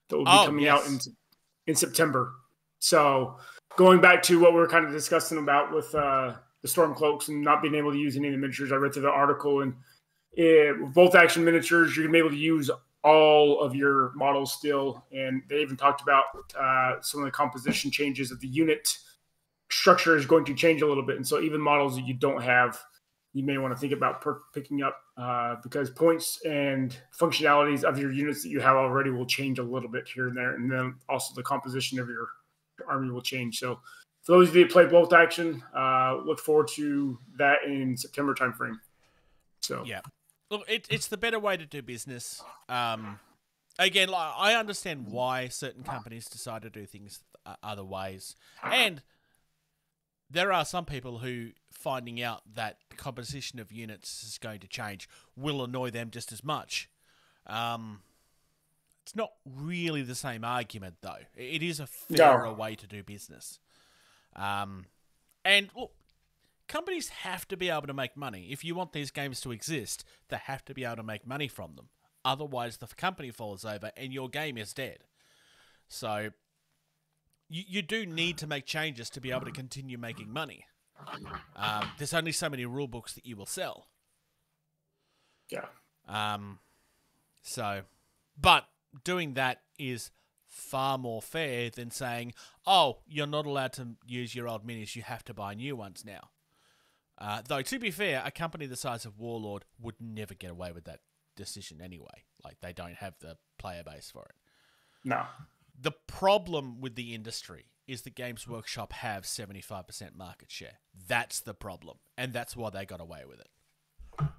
that will be coming out in September. So going back to what we were kind of discussing about with the Stormcloaks and not being able to use any of the miniatures, I read through the article, and Bolt Action miniatures, you're going to be able to use all of your models still, and they even talked about some of the composition changes of the unit structure is going to change a little bit, and so even models that you don't have, you may want to think about picking up because points and functionalities of your units that you have already will change a little bit here and there, and then also the composition of your army will change. So for those of you that play Bolt Action, look forward to that in September timeframe. So yeah. Look, it's the better way to do business. Again, I understand why certain companies decide to do things other ways. And there are some people who finding out that the composition of units is going to change will annoy them just as much. It's not really the same argument, though. It is a fairer way to do business. And look, companies have to be able to make money. If you want these games to exist, they have to be able to make money from them. Otherwise, the company falls over and your game is dead. So, you do need to make changes to be able to continue making money. There's only so many rule books that you will sell. Yeah. But doing that is far more fair than saying, oh, you're not allowed to use your old minis, you have to buy new ones now. Though, to be fair, a company the size of Warlord would never get away with that decision anyway. Like, they don't have the player base for it. No. The problem with the industry is that Games Workshop have 75% market share. That's the problem. And that's why they got away with it.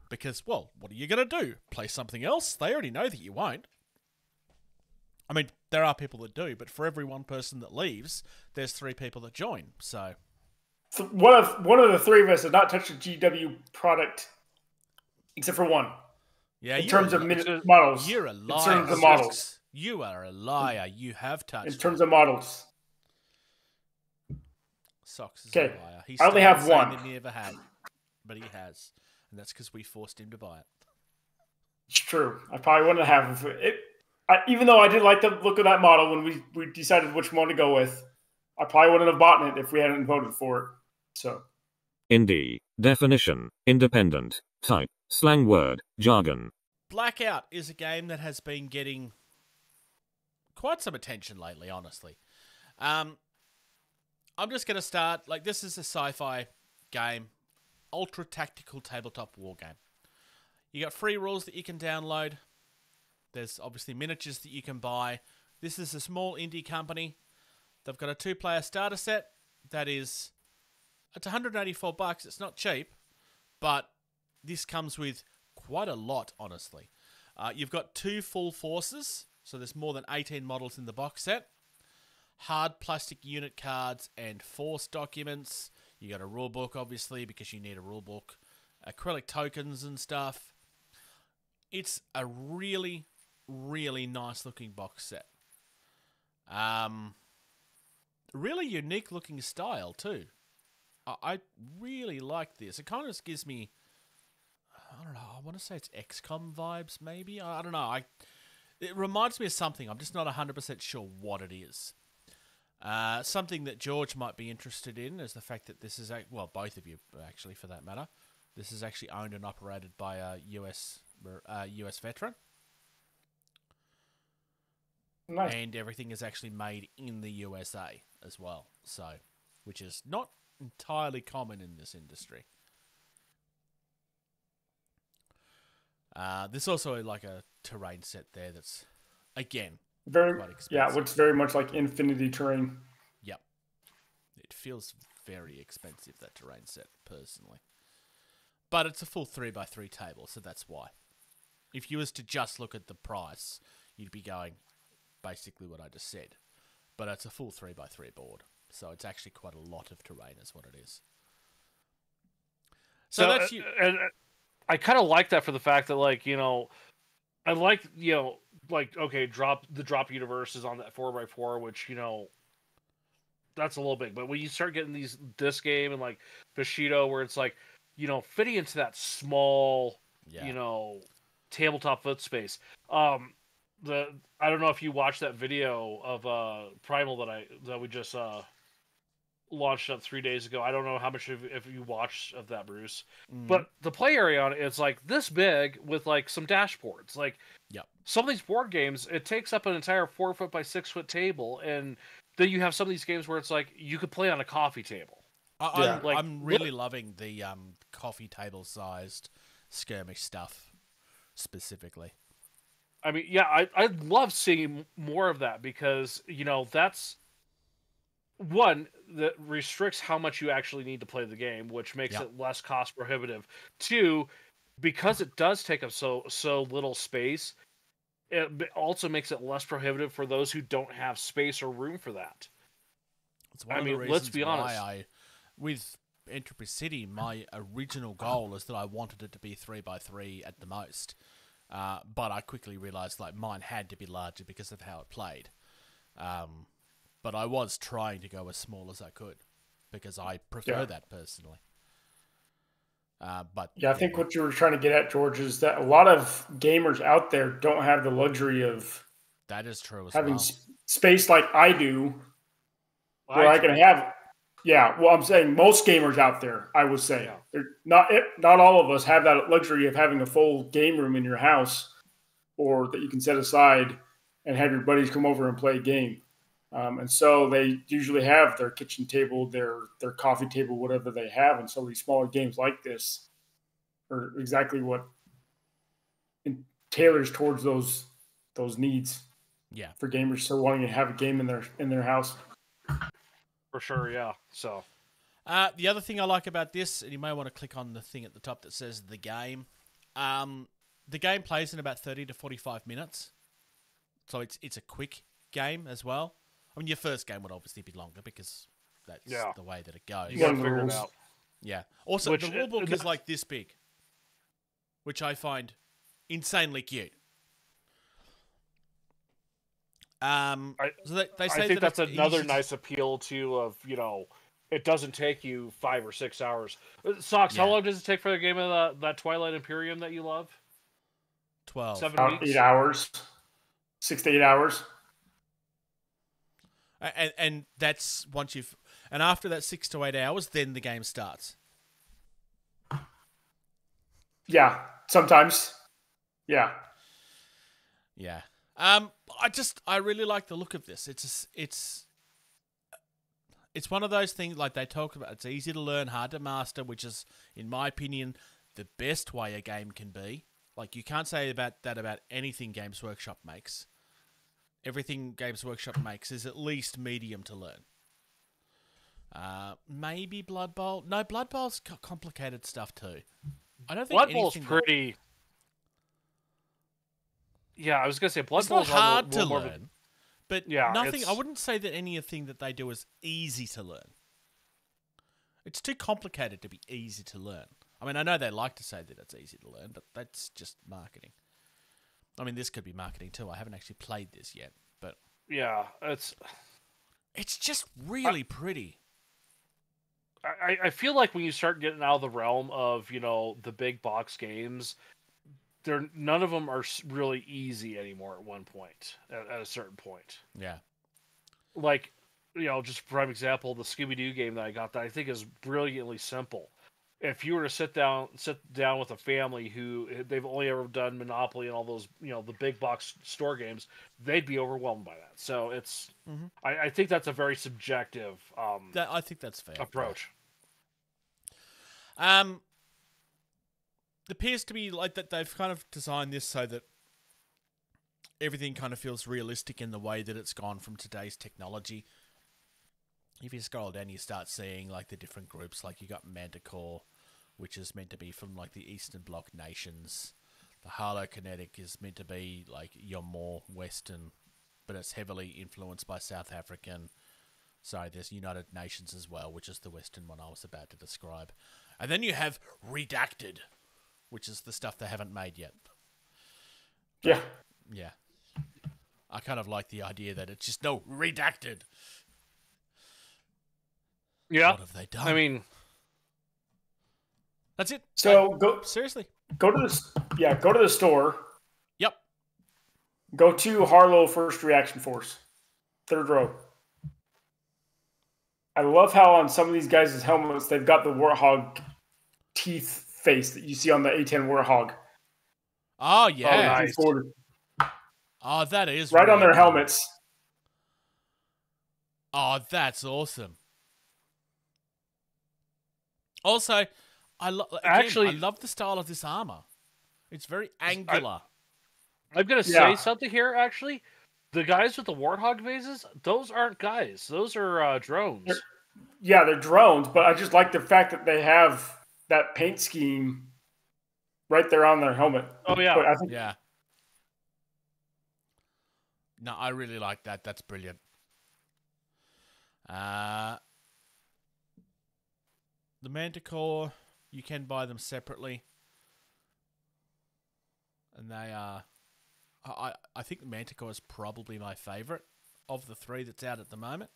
Because, well, what are you going to do? Play something else? They already know that you won't. I mean, there are people that do, but for every one person that leaves, there's 3 people that join. So one of the 3 of us has not touched a GW product except for one. Yeah, in terms of models. You're a liar. In terms of models. You are a liar. You have touched. In terms of models. Socks is a liar. I only have one. He never had, but he has, and that's because we forced him to buy it. It's true. I probably wouldn't have it. Even though I did like the look of that model when we decided which one to go with, I probably wouldn't have bought it if we hadn't voted for it. So. Indie. Definition. Independent. Type. Slang word. Jargon. Blackout is a game that has been getting quite some attention lately, honestly. I'm just going to start, this is a sci-fi game, ultra tactical tabletop war game. You got free rules that you can download. There's obviously miniatures that you can buy. This is a small indie company. They've got a 2-player starter set it's $184. It's not cheap, but this comes with quite a lot, honestly. You've got 2 full forces, so there's more than 18 models in the box set. Hard plastic unit cards and force documents. You got a rule book, obviously, because you need a rule book. Acrylic tokens and stuff. It's a really, really nice looking box set. Really unique looking style too. I really like this. It kind of gives me, I don't know, I want to say it's XCOM vibes maybe. I don't know. It reminds me of something. I'm just not 100% sure what it is. Something that George might be interested in is the fact that this is, both of you actually for that matter, this is actually owned and operated by a US veteran. Nice. And everything is actually made in the USA as well, so which is not entirely common in this industry. There's also a terrain set there that's, again, quite expensive. Yeah, looks very much like Infinity Terrain. Yep. It feels very expensive, that terrain set, personally. But it's a full 3x3 table, so that's why. If you was to just look at the price, you'd be going basically what I just said. But it's a full 3x3 board, so it's actually quite a lot of terrain is what it is. So that's you. And I kind of like that for the fact that, I like, okay, the drop universe is on that 4x4, which, that's a little big. But when you start getting this game and Bushido, where it's fitting into that small, tabletop foot space. I don't know if you watched that video of Primal that we just launched up 3 days ago. I don't know how much if you watched of that, Bruce. But the play area on it is this big with some dashboards. Yep. Some of these board games, it takes up an entire 4 foot by 6 foot table, and then you have some of these games where it's you could play on a coffee table. I'm really loving the coffee table sized skirmish stuff specifically. I mean, yeah, I love seeing more of that because, that's one that restricts how much you actually need to play the game, which makes it less cost prohibitive. 2, because it does take up so little space, it also makes it less prohibitive for those who don't have space or room for that. It's one of the reasons let's be honest. why with Entropy City, my original goal is that I wanted it to be 3x3 at the most. But I quickly realised like mine had to be larger because of how it played. But I was trying to go as small as I could because I prefer that personally. But I think what you were trying to get at, George, is that a lot of gamers out there don't have the luxury of that is true as having well. space like I do, where I can have. Yeah, well, I'm saying most gamers out there, I would say, they're not all of us have that luxury of having a full game room in your house, or that you can set aside and have your buddies come over and play a game. And so they usually have their kitchen table, their coffee table, whatever they have. And so these smaller games like this are exactly what tailors towards those needs. Yeah, for gamers still wanting to have a game in their house. For sure, yeah. So, the other thing I like about this, and you may want to click on the thing at the top that says the game. The game plays in about 30 to 45 minutes, so it's a quick game as well. I mean, your first game would obviously be longer because that's the way that it goes. You gotta figure it out. Yeah. Also, the rulebook is like this big, which I find insanely cute. So they say I think that that's another nice appeal too. Of it doesn't take you 5 or 6 hours. Socks. How long does it take for the game of that Twilight Imperium that you love? 12. 7 weeks. 8 hours. 6 to 8 hours. And that's once you've after that 6 to 8 hours, then the game starts. Yeah, sometimes. Yeah. Yeah. I really like the look of this. It's one of those things like they talk about. It's easy to learn, hard to master, which is, in my opinion, the best way a game can be. Like you can't say that about anything Games Workshop makes. Everything Games Workshop makes is at least medium to learn. Maybe Blood Bowl. No, Blood Bowl's complicated stuff too. I don't think Blood Bowl's pretty. Yeah, I was gonna say Blood Bowl's hard to learn, but nothing. I wouldn't say that anything that they do is easy to learn. It's too complicated to be easy to learn. I mean, I know they like to say that it's easy to learn, but that's just marketing. I mean, this could be marketing too. I haven't actually played this yet, but yeah, it's just really pretty. I feel like when you start getting out of the realm of the big box games, none of them are really easy anymore. At one point, at a certain point, yeah. Like just for prime example, the Scooby-Doo game that I got that I think is brilliantly simple. If you were to sit down with a family who they've only ever done Monopoly and all those, the big box store games, they'd be overwhelmed by that. So it's, I think that's a very subjective, I think that's fair approach. It appears to be like that they've kind of designed this so that everything kind of feels realistic in the way that it's gone from today's technology. If you scroll down, you start seeing like the different groups. Like you got Manticore, which is meant to be from like the Eastern Bloc nations. The Halo-Kinetic is meant to be like your more Western, but it's heavily influenced by South African. Sorry, there's United Nations as well, which is the Western one I was about to describe. And then you have Redacted, which is the stuff they haven't made yet. Yeah. Yeah. I kind of like the idea that it's just redacted. Yeah. What have they done? I mean, that's it. So seriously. Go to the store. Yep. Go to Harlow First Reaction Force. 3rd row. I love how on some of these guys' helmets they've got the Warthog teeth face that you see on the A10 Warthog. Oh yeah. Nice. Oh, that is right really on their cool. helmets. Oh, that's awesome. Also, I love the style of this armor. It's very angular. I'm going to say something here, actually. The guys with the Warthog bases, those aren't guys. Those are drones. They're drones, but I just like the fact that they have that paint scheme right there on their helmet. Oh, yeah. But I think, No, I really like that. That's brilliant. The Manticore, you can buy them separately. And they are... I think the Manticore is probably my favourite of the 3 that's out at the moment.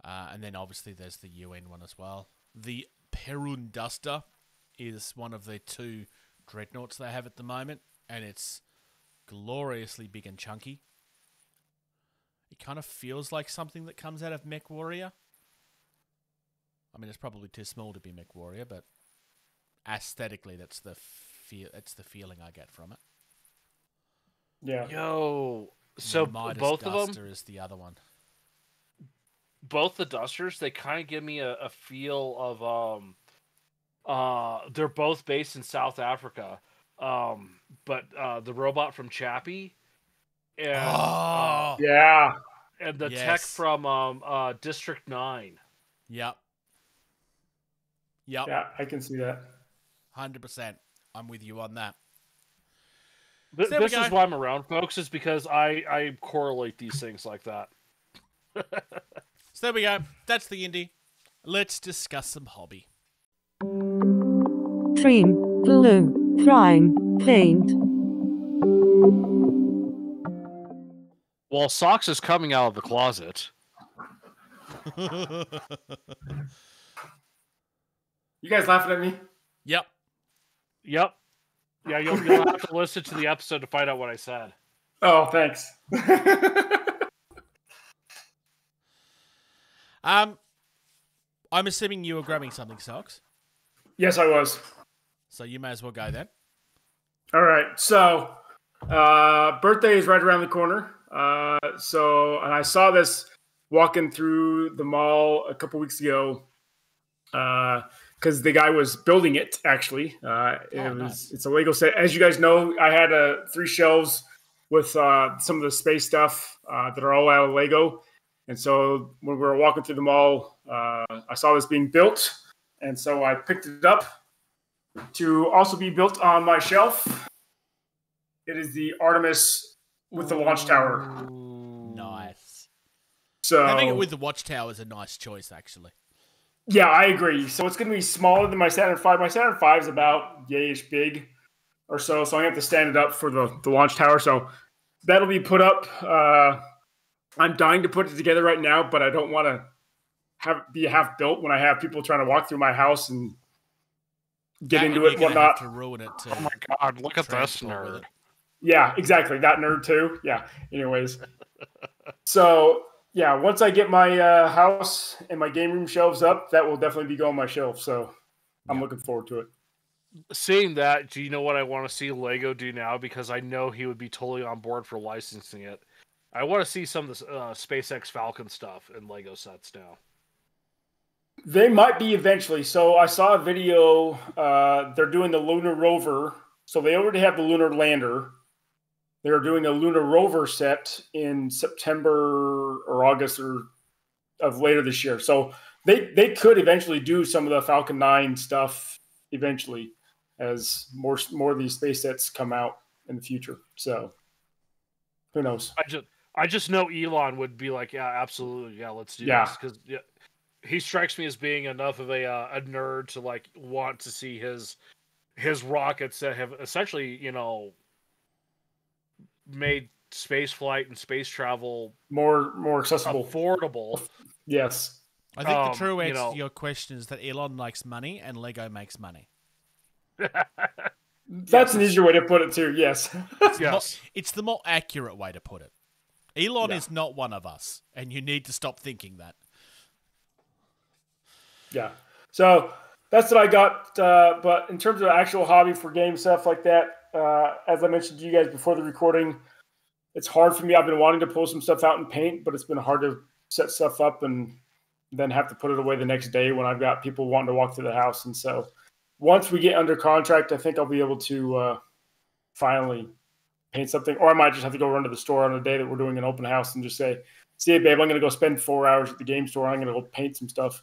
And then obviously there's the UN one as well. The Perun Duster is one of the 2 dreadnoughts they have at the moment. And it's gloriously big and chunky. It kind of feels like something that comes out of Mech Warrior. I mean, it's probably too small to be Mech Warrior, but aesthetically, that's the feeling I get from it. Yeah. Yo, so Midas both Duster of them is the other one. Both the Dusters, they kind of give me a feel of they're both based in South Africa. But the robot from Chappie and Yeah. and the Yes. tech from District 9. Yep. Yeah, I can see that. 100%. I'm with you on that. This is why I'm around, folks, is because I correlate these things like that. So there we go. That's the indie. Let's discuss some hobby. Cream, glue, prime, paint. Well, Socks is coming out of the closet. You guys laughing at me? Yep. Yep. Yeah, you'll have to listen to the episode to find out what I said. Oh, thanks. I'm assuming you were grabbing something, Socks. Yes, I was. So you may as well go then. All right. So, birthday is right around the corner. And I saw this walking through the mall a couple weeks ago because the guy was building it, actually. It's a Lego set. As you guys know, I had 3 shelves with some of the space stuff that are all out of Lego. And so when we were walking through the mall, I saw this being built. And so I picked it up to also be built on my shelf. It is the Artemis with the launch tower. Nice. So having it with the watchtower is a nice choice, actually. Yeah, I agree. So it's going to be smaller than my Saturn V. My Saturn V is about yayish big or so. So I'm going to have to stand it up for the launch tower. So that'll be put up. I'm dying to put it together right now, but I don't want to be half built when I have people trying to walk through my house and get into it and whatnot. To ruin it too. Oh my god, look at this nerd. Yeah, exactly. That nerd too. Yeah. Anyways. So yeah, once I get my house and my game room shelves up, that will definitely be going on my shelf. So I'm looking forward to it. Seeing that, do you know what I want to see Lego do now? Because I know he would be totally on board for licensing it. I want to see some of the SpaceX Falcon stuff in Lego sets now. They might be eventually. So I saw a video. They're doing the lunar rover. So they already have the lunar lander. They're doing a lunar rover set in September or August of later this year. So they could eventually do some of the Falcon 9 stuff eventually as more of these space sets come out in the future. So who knows? I just know Elon would be like, yeah, absolutely, yeah, let's do this, because he strikes me as being enough of a nerd to like want to see his rockets that have essentially, made space flight and space travel more accessible, affordable. Yes, I think the true answer to your question is that Elon likes money and Lego makes money. That's an easier way to put it too. Yes, it's the more accurate way to put it. Elon is not one of us, and you need to stop thinking that. Yeah. So that's what I got. But in terms of actual hobby for game stuff like that, as I mentioned to you guys before the recording, it's hard for me. I've been wanting to pull some stuff out and paint, but it's been hard to set stuff up and then have to put it away the next day when I've got people wanting to walk through the house. And so once we get under contract, I think I'll be able to finally paint something, or I might just have to go run to the store on a day that we're doing an open house and just say, see, babe, I'm going to go spend 4 hours at the game store. I'm going to go paint some stuff.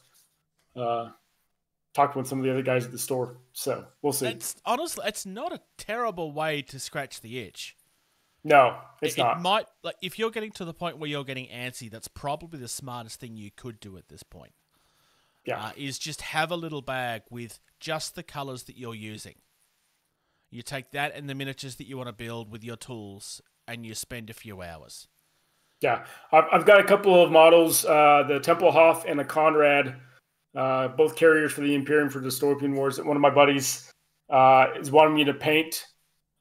Talk with some of the other guys at the store. So we'll see. Honestly, it's not a terrible way to scratch the itch. No, it's not. It might, like, if you're getting to the point where you're getting antsy, that's probably the smartest thing you could do at this point. is just have a little bag with just the colors that you're using. You take that and the miniatures that you want to build with your tools, and you spend a few hours. Yeah, I've got a couple of models, the Tempelhof and a Conrad, both carriers for the Imperium for Dystopian Wars. One of my buddies is wanting me to paint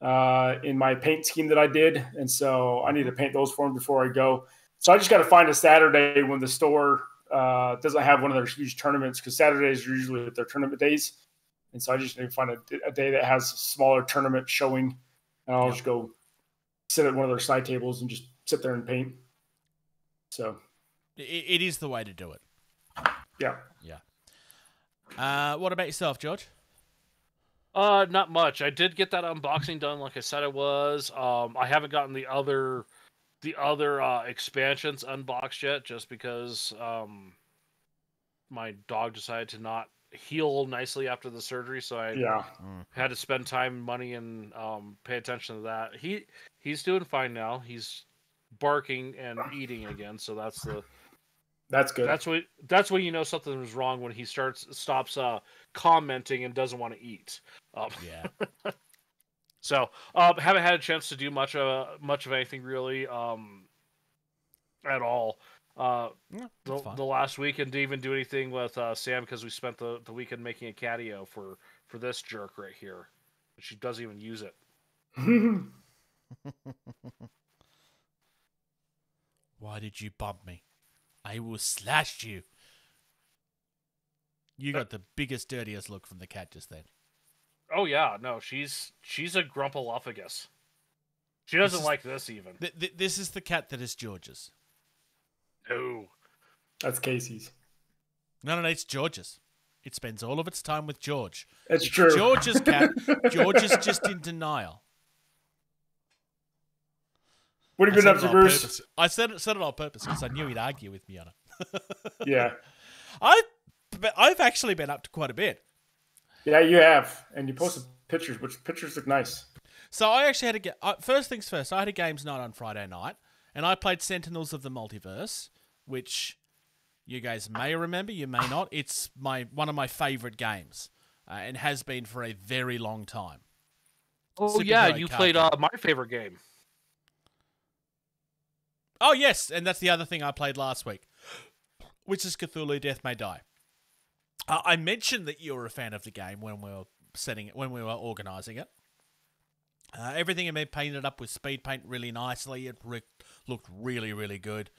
in my paint scheme that I did, and so I need to paint those for him before I go. So I just got to find a Saturday when the store doesn't have one of their huge tournaments, because Saturdays are usually their tournament days. And so I just need to find a day that has a smaller tournament showing, and I'll just go sit at one of their side tables and just sit there and paint. So it is the way to do it. Yeah. What about yourself, George? Not much. I did get that unboxing done, like I said I was. I haven't gotten the other expansions unboxed yet, just because my dog decided to not heal nicely after the surgery, so I had to spend time, money, and pay attention to that. He's doing fine now. He's barking and eating again, so that's good. That's when you know something is wrong, when he stops commenting and doesn't want to eat. So haven't had a chance to do much of anything really at all. The last weekend, didn't even do anything with Sam, because we spent the weekend making a catio for this jerk right here. She doesn't even use it. Why did you bump me? I will slash you. You got the biggest, dirtiest look from the cat just then. Oh yeah, no, she's a grumpalophagus. She doesn't like this even. This is the cat that is George's. No. That's Casey's. No, it's George's. It spends all of its time with George. It's true. George's cat. George is just in denial. What have you been up to, Bruce? I said it on purpose because I knew he'd argue with me on it. Yeah. I've actually been up to quite a bit. Yeah, you have. And you posted pictures, which pictures look nice. So I actually had to get... first things first, I had a games night on Friday night, and I played Sentinels of the Multiverse, which you guys may remember, you may not. It's one of my favourite games, and has been for a very long time. Oh, yeah, you played my favorite game. Oh, yes, and that's the other thing I played last week, which is Cthulhu Death May Die. I mentioned that you were a fan of the game when we were organising it. Everything had been painted up with speed paint really nicely. It looked really, really good.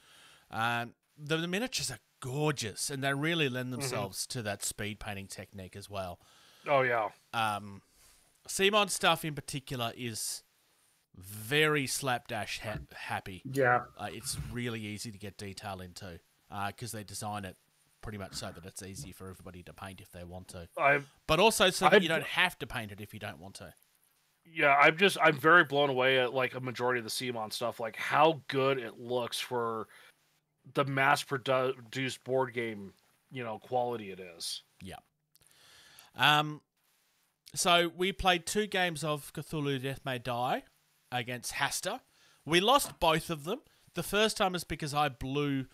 The miniatures are gorgeous, and they really lend themselves to that speed painting technique as well. Oh, yeah. Simon stuff in particular is very slapdash happy. Yeah. It's really easy to get detail into because they design it pretty much so that it's easy for everybody to paint if they want to. But also so that you don't have to paint it if you don't want to. Yeah, I'm very blown away at like a majority of the Simon stuff, like how good it looks for the mass-produced board game, quality it is. Yeah. So we played 2 games of Cthulhu Death May Die against Hasta. We lost both of them. The first time is because I blew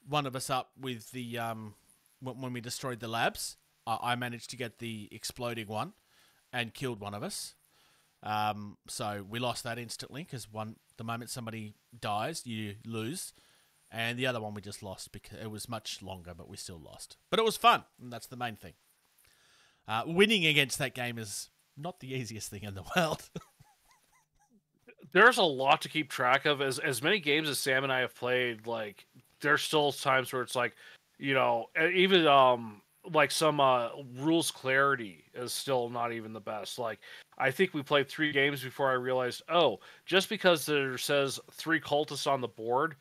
one of us up with the when we destroyed the labs. I managed to get the exploding one and killed one of us. So we lost that instantly because the moment somebody dies, you lose. And the other one we just lost because it was much longer, but we still lost. But it was fun, and that's the main thing. Winning against that game is not the easiest thing in the world. There's a lot to keep track of. As many games as Sam and I have played, like, there's still times where it's like, even like some rules clarity is still not even the best. Like, I think we played 3 games before I realized, just because there says 3 cultists on the board,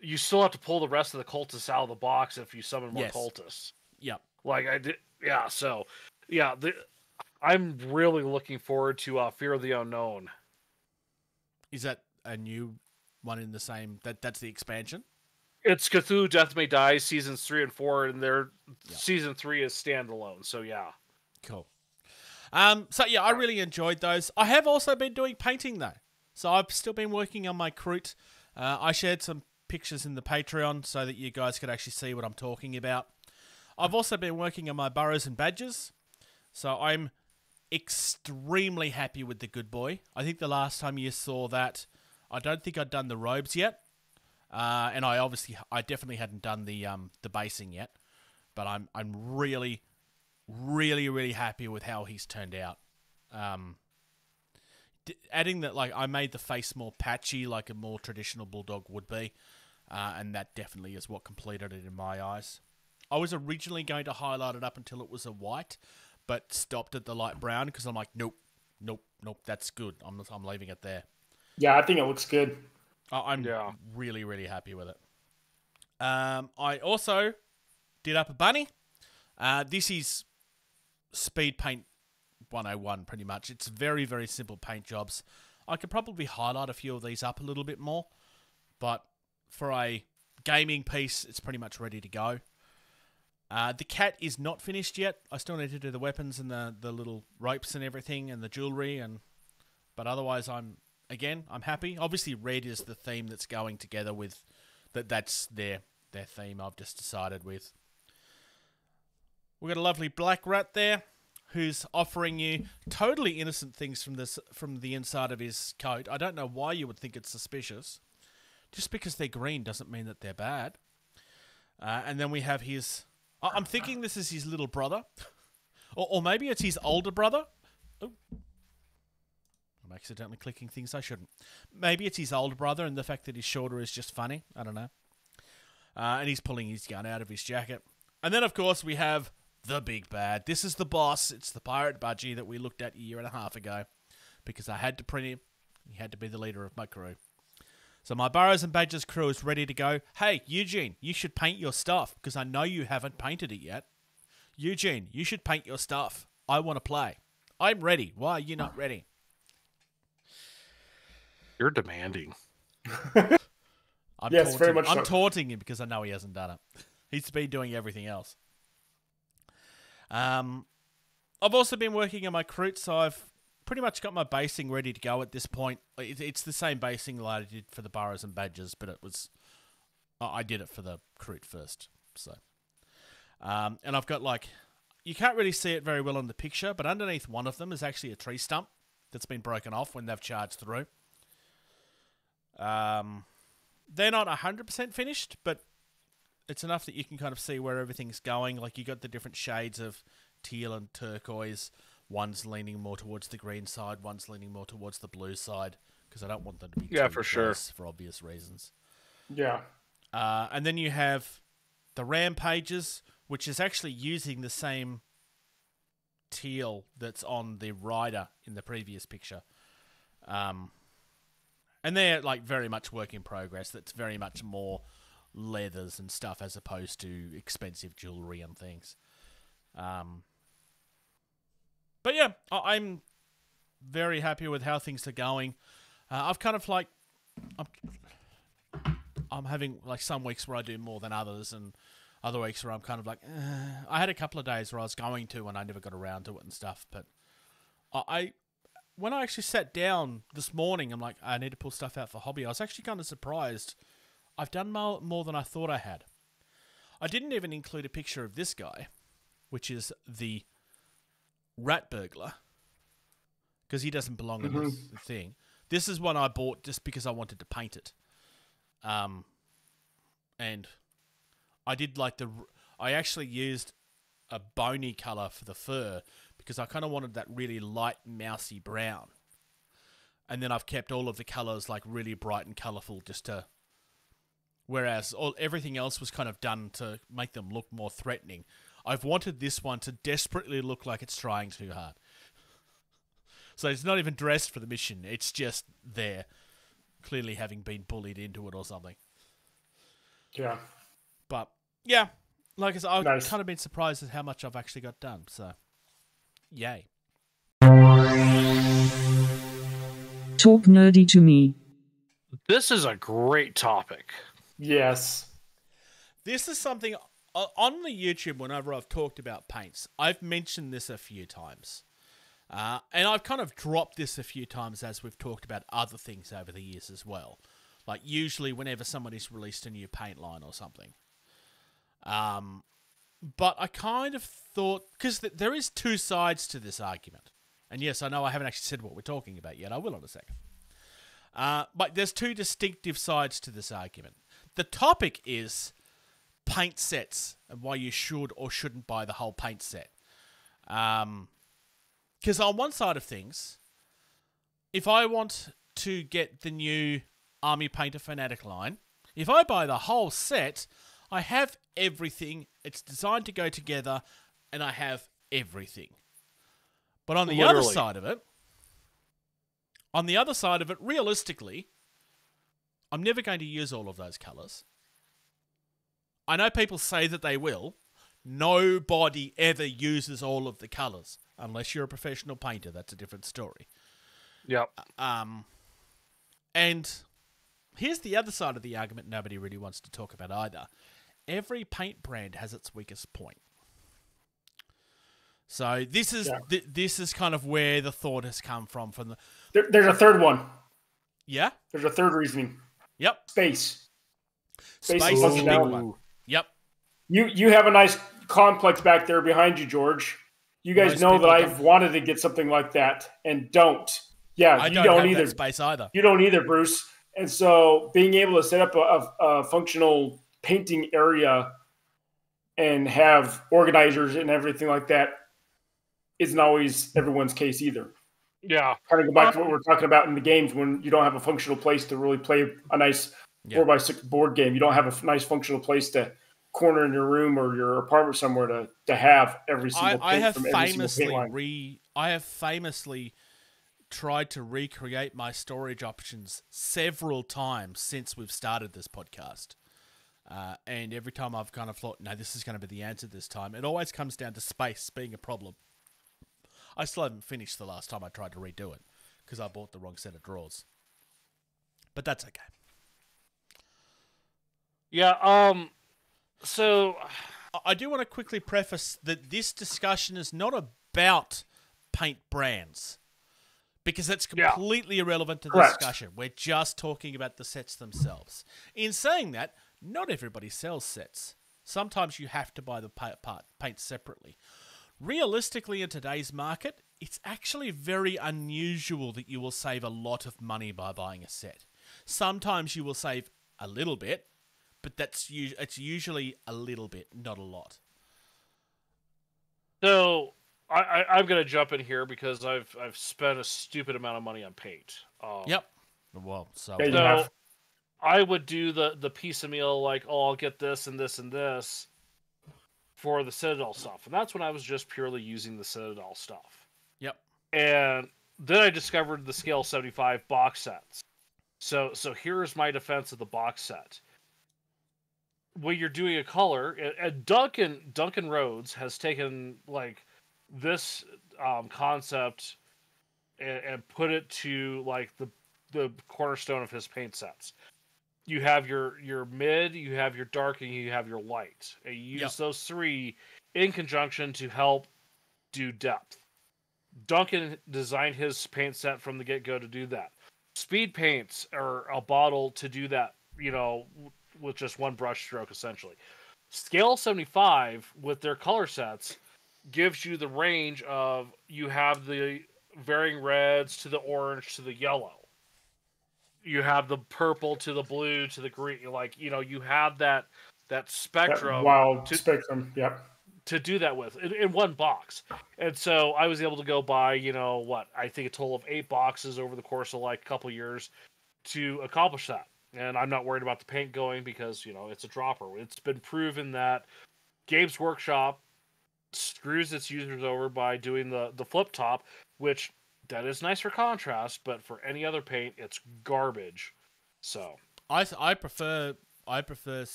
you still have to pull the rest of the cultists out of the box if you summon more cultists. Yep. Like I did, yeah. So, yeah, I'm really looking forward to Fear of the Unknown. Is that a new one in the same? That's the expansion. It's Cthulhu Death May Die seasons 3 and 4, and season 3 is standalone. So yeah, cool. So yeah, I really enjoyed those. I have also been doing painting though, so I've still been working on my Kroot. I shared some pictures in the Patreon so that you guys could actually see what I'm talking about. I've also been working on my burrows and badges, so I'm extremely happy with the good boy. I think the last time you saw that, I don't think I'd done the robes yet, and I definitely hadn't done the basing yet. But I'm really, really, really happy with how he's turned out. Adding that, like, I made the face more patchy, like a more traditional bulldog would be, and that definitely is what completed it in my eyes. I was originally going to highlight it up until it was a white, but stopped at the light brown because I'm like, nope, that's good. I'm leaving it there. Yeah, I think it looks good. I'm really, really happy with it. I also did up a bunny. This is speed paint 101 pretty much. It's very, very simple paint jobs. I could probably highlight a few of these up a little bit more, but for a gaming piece, it's pretty much ready to go. The cat is not finished yet. I still need to do the weapons and the little ropes and everything and the jewelry, but otherwise I'm happy. Obviously red is the theme that's going together with that's their theme I've just decided with. We've got a lovely black rat there who's offering you totally innocent things from the inside of his coat. I don't know why you would think it's suspicious. Just because they're green doesn't mean that they're bad. And then we have his... I'm thinking this is his little brother. Or maybe it's his older brother. Oh. I'm accidentally clicking things I shouldn't. Maybe it's his older brother and the fact that he's shorter is just funny. I don't know. And he's pulling his gun out of his jacket. And then, of course, we have the big bad. This is the boss. It's the pirate budgie that we looked at a year and a half ago. Because I had to print him. He had to be the leader of my crew. So my Burrows and Badges crew is ready to go. Hey, Eugene, you should paint your stuff, because I know you haven't painted it yet. Eugene, you should paint your stuff. I want to play. I'm ready. Why are you not ready? You're demanding. Very much so. I'm taunting him because I know he hasn't done it. He's been doing everything else. I've also been working on my Kroot, so I've pretty much got my basing ready to go at this point. It's the same basing that I did for the Burrows and Badges, but I did it for the Kroot first. So, and I've got you can't really see it very well in the picture, but underneath one of them is actually a tree stump that's been broken off when they've charged through. They're not 100% finished, but it's enough that you can kind of see where everything's going. Like, you got the different shades of teal and turquoise. One's leaning more towards the green side, one's leaning more towards the blue side, because I don't want them to be too for sure, for obvious reasons. Yeah. And then you have the Rampages, which is actually using the same teal that's on the rider in the previous picture. And they're very much work in progress. That's very much more leathers and stuff as opposed to expensive jewelry and things. But yeah, I'm very happy with how things are going. I've kind of I'm having some weeks where I do more than others, and other weeks where I'm kind of I had a couple of days where I was going to and I never got around to it and stuff. But when I actually sat down this morning, I'm like, I need to pull stuff out for hobby. I was actually kind of surprised. I've done more than I thought I had. I didn't even include a picture of this guy, which is the Rat Burglar, because he doesn't belong in the thing. This is one I bought just because I wanted to paint it. And I did I actually used a bony colour for the fur because I kind of wanted that really light mousy brown. And then I've kept all of the colours really bright and colourful whereas everything else was kind of done to make them look more threatening. I've wanted this one to desperately look like it's trying too hard. So it's not even dressed for the mission. It's just there, clearly having been bullied into it or something. Yeah. But, yeah, like I said, I've kind of been surprised at how much I've actually got done. So, yay. Talk nerdy to me. This is a great topic. Yes. This is something... On the YouTube, whenever I've talked about paints, I've mentioned this a few times. And I've kind of dropped this a few times as we've talked about other things over the years as well. Usually whenever somebody's released a new paint line or something. But I kind of thought, because there is two sides to this argument. And yes, I know I haven't actually said what we're talking about yet. I will in a second. But there's two distinctive sides to this argument. The topic is paint sets and why you should or shouldn't buy the whole paint set. Because on one side of things, if I want to get the new Army Painter Fanatic line, if I buy the whole set, I have everything. It's designed to go together, and I have everything. But on the other side of it, realistically, I'm never going to use all of those colours. I know people say that they will. Nobody ever uses all of the colours. Unless you're a professional painter, that's a different story. Yep. And here's the other side of the argument nobody really wants to talk about either. Every paint brand has its weakest point. So this is kind of where the thought has come from. There's a third one. Yeah? There's a third reasoning. Yep. Space is a big one. Yep. You have a nice complex back there behind you, George. You guys know that I've wanted to get something like that and don't. Yeah, I you don't have either. that space either. You don't either, Bruce. And so being able to set up a functional painting area and have organizers and everything like that isn't always everyone's case either. Yeah. Kind of go back to what we were talking about in the games when you don't have a functional place to really play a nice 4x6 board game. You don't have a nice functional place to corner in your room or your apartment somewhere to have every single paint from every single paint line. I have famously tried to recreate my storage options several times since we've started this podcast. And every time I've kind of thought, no, this is going to be the answer this time, it always comes down to space being a problem. I still haven't finished the last time I tried to redo it because I bought the wrong set of drawers. But that's okay. Yeah, so I do want to quickly preface that this discussion is not about paint brands because that's completely irrelevant to the discussion. We're just talking about the sets themselves. In saying that, not everybody sells sets. Sometimes you have to buy the paint separately. Realistically, in today's market, it's actually very unusual that you will save a lot of money by buying a set. Sometimes you will save a little bit, but it's usually a little bit, not a lot. So I'm going to jump in here because I've spent a stupid amount of money on paint. Yep. Well, so I would do the piecemeal, like, oh, I'll get this and this and this for the Citadel stuff. And that's when I was just purely using the Citadel stuff. Yep. And then I discovered the Scale 75 box sets. So here's my defense of the box set. When you're doing a color, and Duncan Rhodes has taken like this concept and put it to like the cornerstone of his paint sets. You have your mid, you have your dark, and you have your light. And you use those three in conjunction to help do depth. Duncan designed his paint set from the get-go to do that. Speed paints are a bottle to do that, with just one brush stroke, essentially. Scale 75, with their color sets, gives you the range of, you have the varying reds to the orange to the yellow. You have the purple to the blue to the green. You have that spectrum. That wild spectrum, yep. To do that with in one box. And so I was able to go buy, I think a total of 8 boxes over the course of like a couple years to accomplish that. And I'm not worried about the paint going because, it's a dropper. It's been proven that Games Workshop screws its users over by doing the flip top, which that is nice for contrast, but for any other paint, it's garbage. So I prefer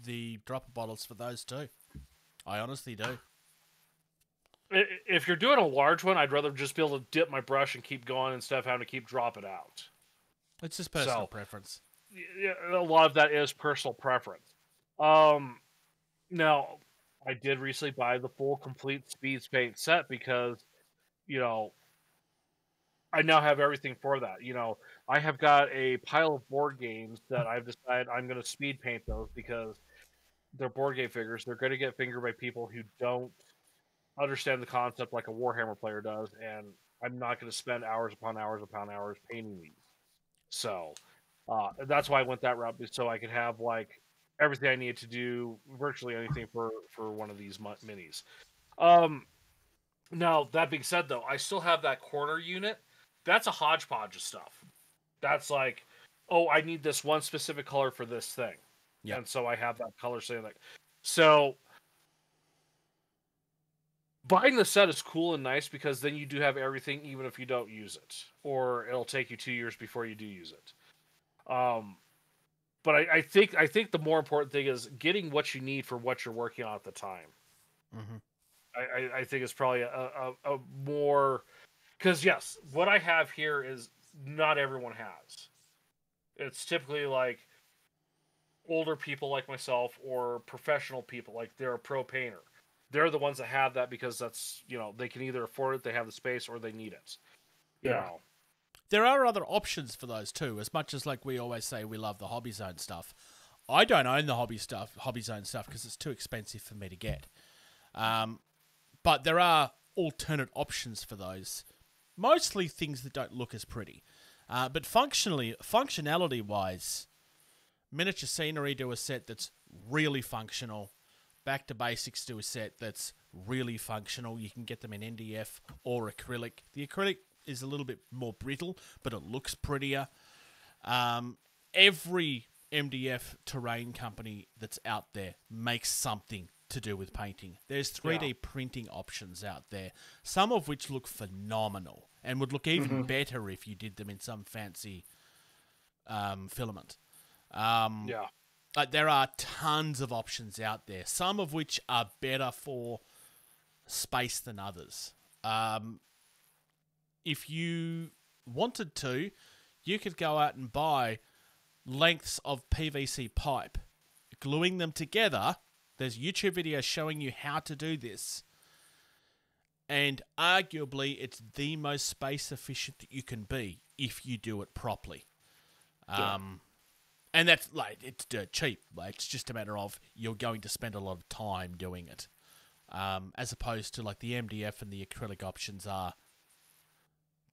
the dropper bottles for those too. I honestly do. If you're doing a large one, I'd rather just be able to dip my brush and keep going instead of having to keep dropping out. It's just personal preference. A lot of that is personal preference. Now, I did recently buy the full complete Speeds paint set because, I now have everything for that. I have got a pile of board games that I've decided I'm going to speed paint those because they're board game figures. They're going to get fingered by people who don't understand the concept like a Warhammer player does, and I'm not going to spend hours upon hours upon hours painting these. So that's why I went that route, so I could have like everything I needed to do, virtually anything for one of these minis. Now that being said, though, I still have that corner unit. That's a hodgepodge of stuff. That's like, oh, I need this one specific color for this thing, and so I have that color saying like, so. Buying the set is cool and nice because then you do have everything, even if you don't use it, or it'll take you 2 years before you do use it. But I think the more important thing is getting what you need for what you're working on at the time. Mm-hmm. I think it's probably a more, because yes, what I have here is not everyone has. It's typically like older people like myself or professional people, like they're a pro painter. They're the ones that have that because that's, they can either afford it, they have the space, or they need it. You know. There are other options for those too. As much as like we always say we love the Hobby Zone stuff, I don't own the Hobby Zone stuff because it's too expensive for me to get. But there are alternate options for those. Mostly things that don't look as pretty. But functionality wise, Miniature Scenery do a set that's really functional. Back to Basics do a set that's really functional. You can get them in NDF or acrylic. The acrylic is a little bit more brittle, but it looks prettier. Every MDF terrain company that's out there makes something to do with painting. There's 3D printing options out there, some of which look phenomenal and would look even better if you did them in some fancy filament. There are tons of options out there, some of which are better for space than others. If you wanted to, you could go out and buy lengths of PVC pipe, gluing them together. There's YouTube videos showing you how to do this. And arguably, it's the most space efficient that you can be if you do it properly. And that's like, it's dirt cheap. Like, it's just a matter of you're going to spend a lot of time doing it. As opposed to like the MDF and the acrylic options are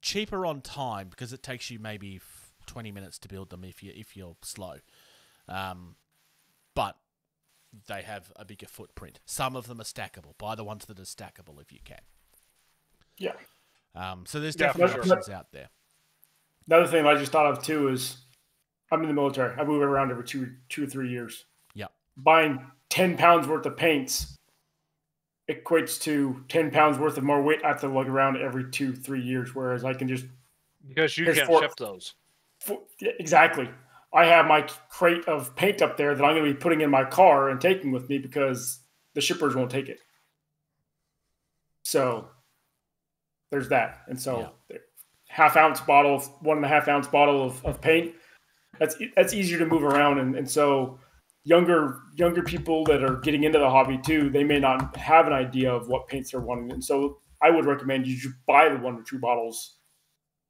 cheaper on time because it takes you maybe 20 minutes to build them if you're slow. But they have a bigger footprint. Some of them are stackable. Buy the ones that are stackable if you can. Yeah. So there's definitely options out there. Another thing I just thought of too is I'm in the military. I move around every two or 3 years. Yeah. Buying 10 pounds worth of paints equates to 10 pounds worth of more weight I have to lug around every 2-3 years, whereas I can just... Because you can't ship those. Exactly. I have my crate of paint up there that I'm going to be putting in my car and taking with me because the shippers won't take it. So there's that. And so half-ounce bottle, 1.5-ounce bottle of paint, that's easier to move around. And so younger people that are getting into the hobby too, they may not have an idea of what paints they're wanting. And so I would recommend you should buy the 1 or 2 bottles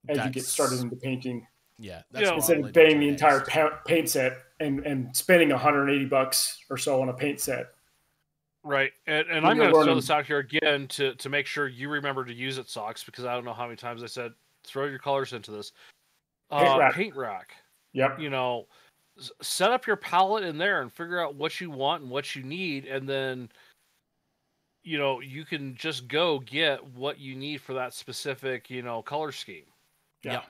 as you get started into painting. Yeah, that's instead of paying the entire paint set and spending $180 or so on a paint set. Right, and I'm going to throw this out here again to make sure you remember to use it, Socks, because I don't know how many times I said throw your colors into this. Paint rack. Yep. Set up your palette in there and figure out what you want and what you need, and then you can just go get what you need for that specific color scheme. Yeah.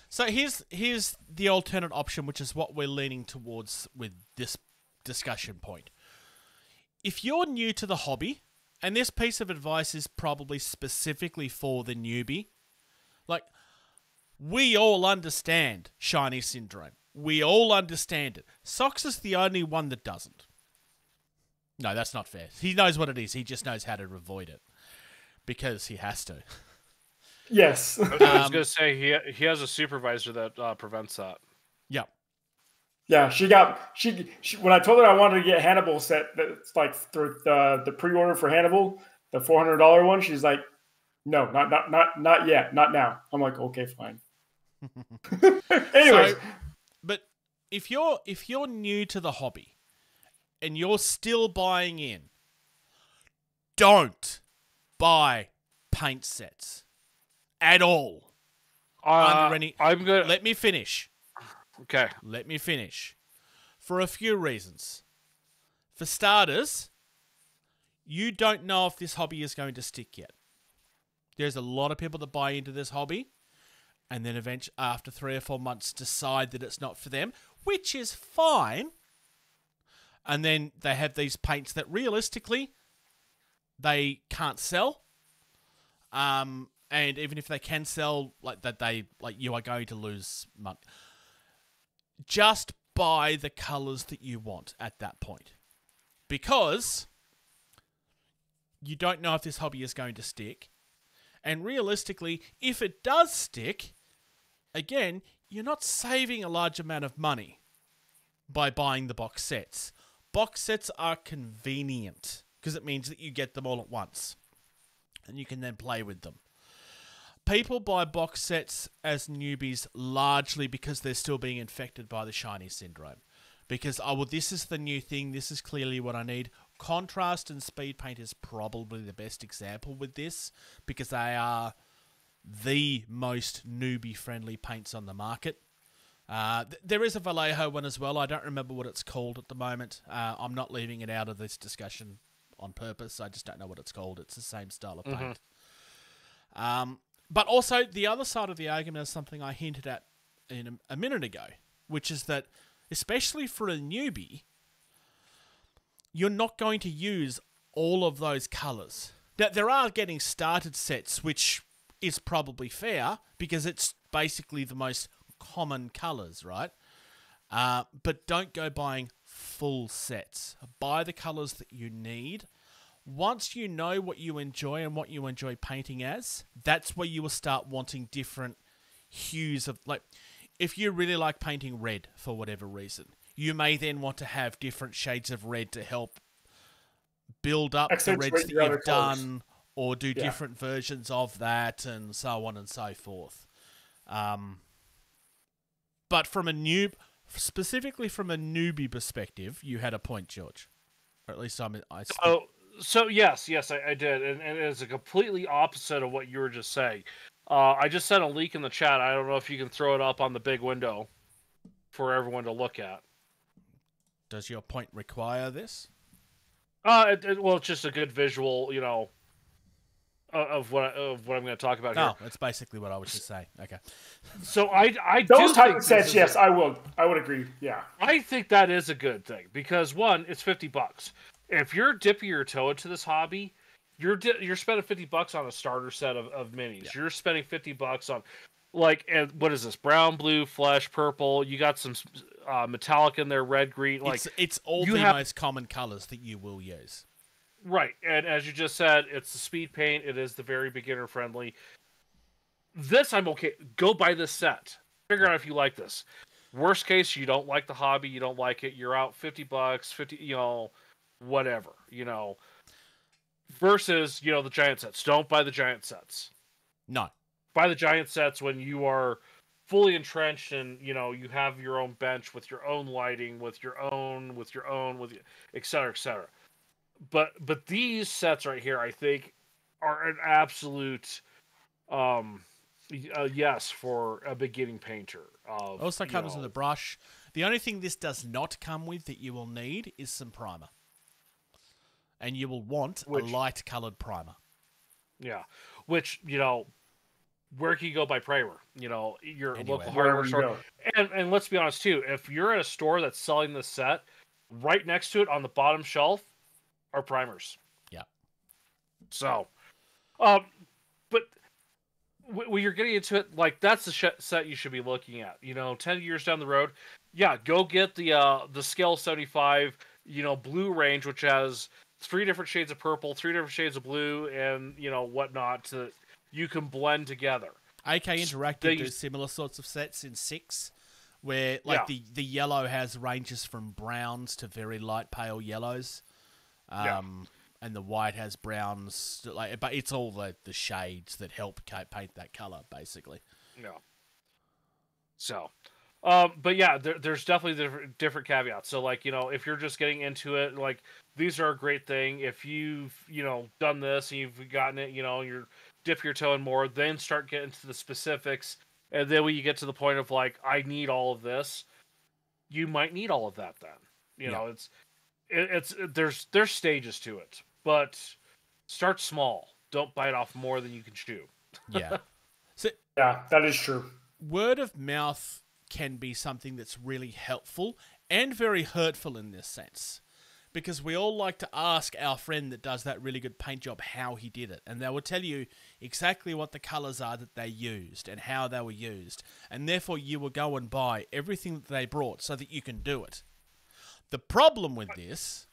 So here's the alternate option, which is what we're leaning towards with this discussion point. If you're new to the hobby, and this piece of advice is probably specifically for the newbie, like, we all understand shiny syndrome. We all understand it. Socks is the only one that doesn't. No, that's not fair. He knows what it is. He just knows how to avoid it because he has to. Yes. I was going to say he has a supervisor that prevents that. Yep. Yeah, she when I told her I wanted to get Hannibal set, that's like the pre-order for Hannibal, the $400 one. She's like, no, not yet, not now. I'm like, okay, fine. Anyways, but if you're new to the hobby and you're still buying in, don't buy paint sets at all. Let me finish. Okay. Let me finish. For a few reasons. For starters, you don't know if this hobby is going to stick yet. There's a lot of people that buy into this hobby and then eventually, after 3 or 4 months, decide that it's not for them, which is fine. And then they have these paints that realistically they can't sell. And even if they can sell, you are going to lose money. Just buy the colors that you want at that point. Because you don't know if this hobby is going to stick. And realistically, if it does stick, again, you're not saving a large amount of money by buying the box sets. Box sets are convenient because it means that you get them all at once and you can then play with them. People buy box sets as newbies largely because they're still being infected by the shiny syndrome. Because, this is the new thing, this is clearly what I need. Contrast and speed paint is probably the best example with this because they are the most newbie-friendly paints on the market. There is a Vallejo one as well. I don't remember what it's called at the moment. I'm not leaving it out of this discussion on purpose. I just don't know what it's called. It's the same style of paint. But also, the other side of the argument is something I hinted at a minute ago, which is that, especially for a newbie, you're not going to use all of those colours. Now, there are getting started sets, which is probably fair, because it's basically the most common colours, right? But don't go buying full sets. Buy the colours that you need. Once you know what you enjoy and what you enjoy painting as, that's where you will start wanting different hues of, if you really like painting red for whatever reason, you may then want to have different shades of red to help build up the reds that you've done, or do different versions of that, and so on and so forth. But specifically from a newbie perspective, you had a point, George. Or at least So yes, I did, and it is a completely opposite of what you were just saying. I just sent a link in the chat. I don't know if you can throw it up on the big window for everyone to look at. Does your point require this? It's just a good visual, of what I'm going to talk about here. No, that's basically what I was just saying. Okay. So I those type of sets, yes, I would agree. Yeah, I think that is a good thing because one, it's $50. If you're dipping your toe into this hobby, you're spending $50 on a starter set of minis. Yeah. You're spending $50 on, what is this? Brown, blue, flesh, purple. You got some metallic in there, red, green. It's all the most common colors that you will use. Right, and as you just said, it's the speed paint. It is the very beginner friendly. This I'm okay. Go buy this set. Figure out if you like this. Worst case, you don't like the hobby. You don't like it. You're out $50, whatever, versus, the giant sets. Don't buy the giant sets. No. Buy the giant sets when you are fully entrenched and, you have your own bench with your own lighting, with et cetera, et cetera. But these sets right here, I think, are an absolute yes for a beginning painter. Also comes with a brush. The only thing this does not come with that you will need is some primer. And you will want a light-coloured primer. Yeah. Which, where can you go buy primer? Your Anywhere. local hardware store. And let's be honest, too. If you're at a store that's selling this set, right next to it on the bottom shelf are primers. Yeah. So, but when you're getting into it, that's the set you should be looking at. 10 years down the road, go get the Scale 75, blue range, which has 3 different shades of purple, 3 different shades of blue, and whatnot you can blend together. AK Interactive do similar sorts of sets in 6, where the yellow has ranges from browns to very light pale yellows, and the white has browns. But it's all the shades that help paint that color, basically. Yeah. So, But yeah, there's definitely different caveats. So like, if you're just getting into it, like these are a great thing. If you've, done this and you've gotten it, you're dip your toe in more, then start getting to the specifics. And then when you get to the point of like, I need all of this, you might need all of that then. There's stages to it. But start small. Don't bite off more than you can chew. Yeah. So Yeah, that is true. word of mouth can be something that's really helpful and very hurtful in this sense. Because we all like to ask our friend that does that really good paint job how he did it. And they will tell you exactly what the colours are that they used and how they were used. And therefore you will go and buy everything that they brought so that you can do it. The problem with this,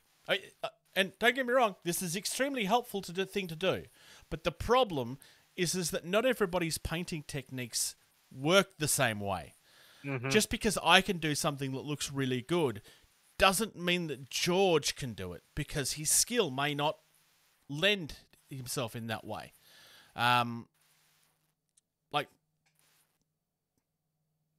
and don't get me wrong, this is extremely helpful thing to do. But the problem is that not everybody's painting techniques work the same way. Mm-hmm. Just because I can do something that looks really good doesn't mean that George can do it, because his skill may not lend himself in that way. Like,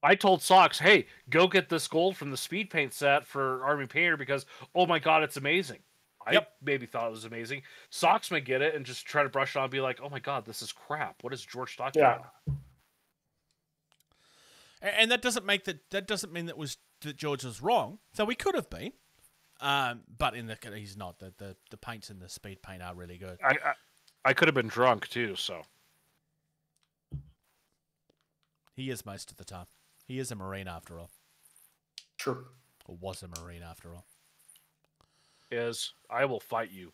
I told Socks, hey, go get this gold from the speed paint set for Army Painter because, oh my god, it's amazing. I maybe thought it was amazing. Socks may get it and just try to brush it on and be like, oh my god, this is crap. What is George talking about? And that doesn't mean that George was wrong. So we could have been, but he's not. The paints in the speed paint are really good. I could have been drunk too. So he is most of the time. He is a Marine after all. True. Or was a Marine after all. I will fight you.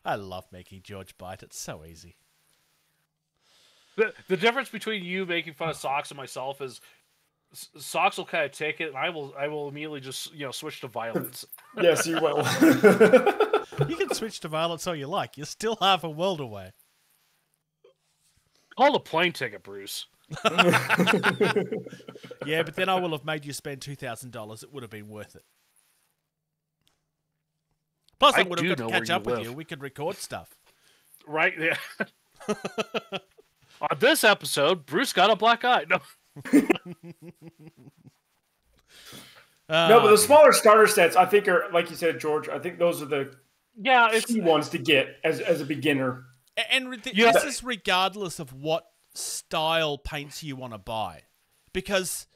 I love making George bite. It's so easy. The difference between you making fun of Socks and myself is Socks will kind of take it, and I will immediately just switch to violence. Yes, you will. You can switch to violence all you like. You're still half a world away. Call the plane ticket, Bruce. Yeah, but then I will have made you spend $2,000. It would have been worth it. Plus, I would have got to catch up with you. We could record stuff. Right? Yeah. On this episode, Bruce got a black eye. No. No, but the smaller starter sets, I think, are, like you said, George, I think those are the key ones to get as a beginner. And this is regardless of what style paints you want to buy. Because,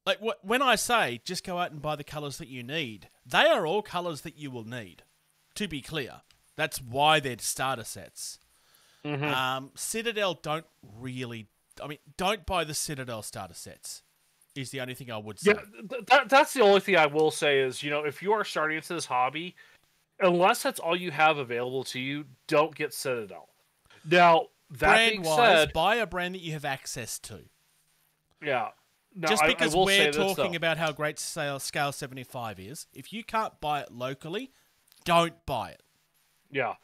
like, when I say just go out and buy the colours that you need, they are all colours that you will need, to be clear. That's why they're starter sets. Mm-hmm. Citadel don't buy the Citadel starter sets, is the only thing I would say. Yeah, that's the only thing I will say is, if you are starting into this hobby, unless that's all you have available to you, don't get Citadel. Now, that being said, buy a brand that you have access to. Yeah. Now, just because we're talking about how great Scale 75 is, if you can't buy it locally, don't buy it. Yeah.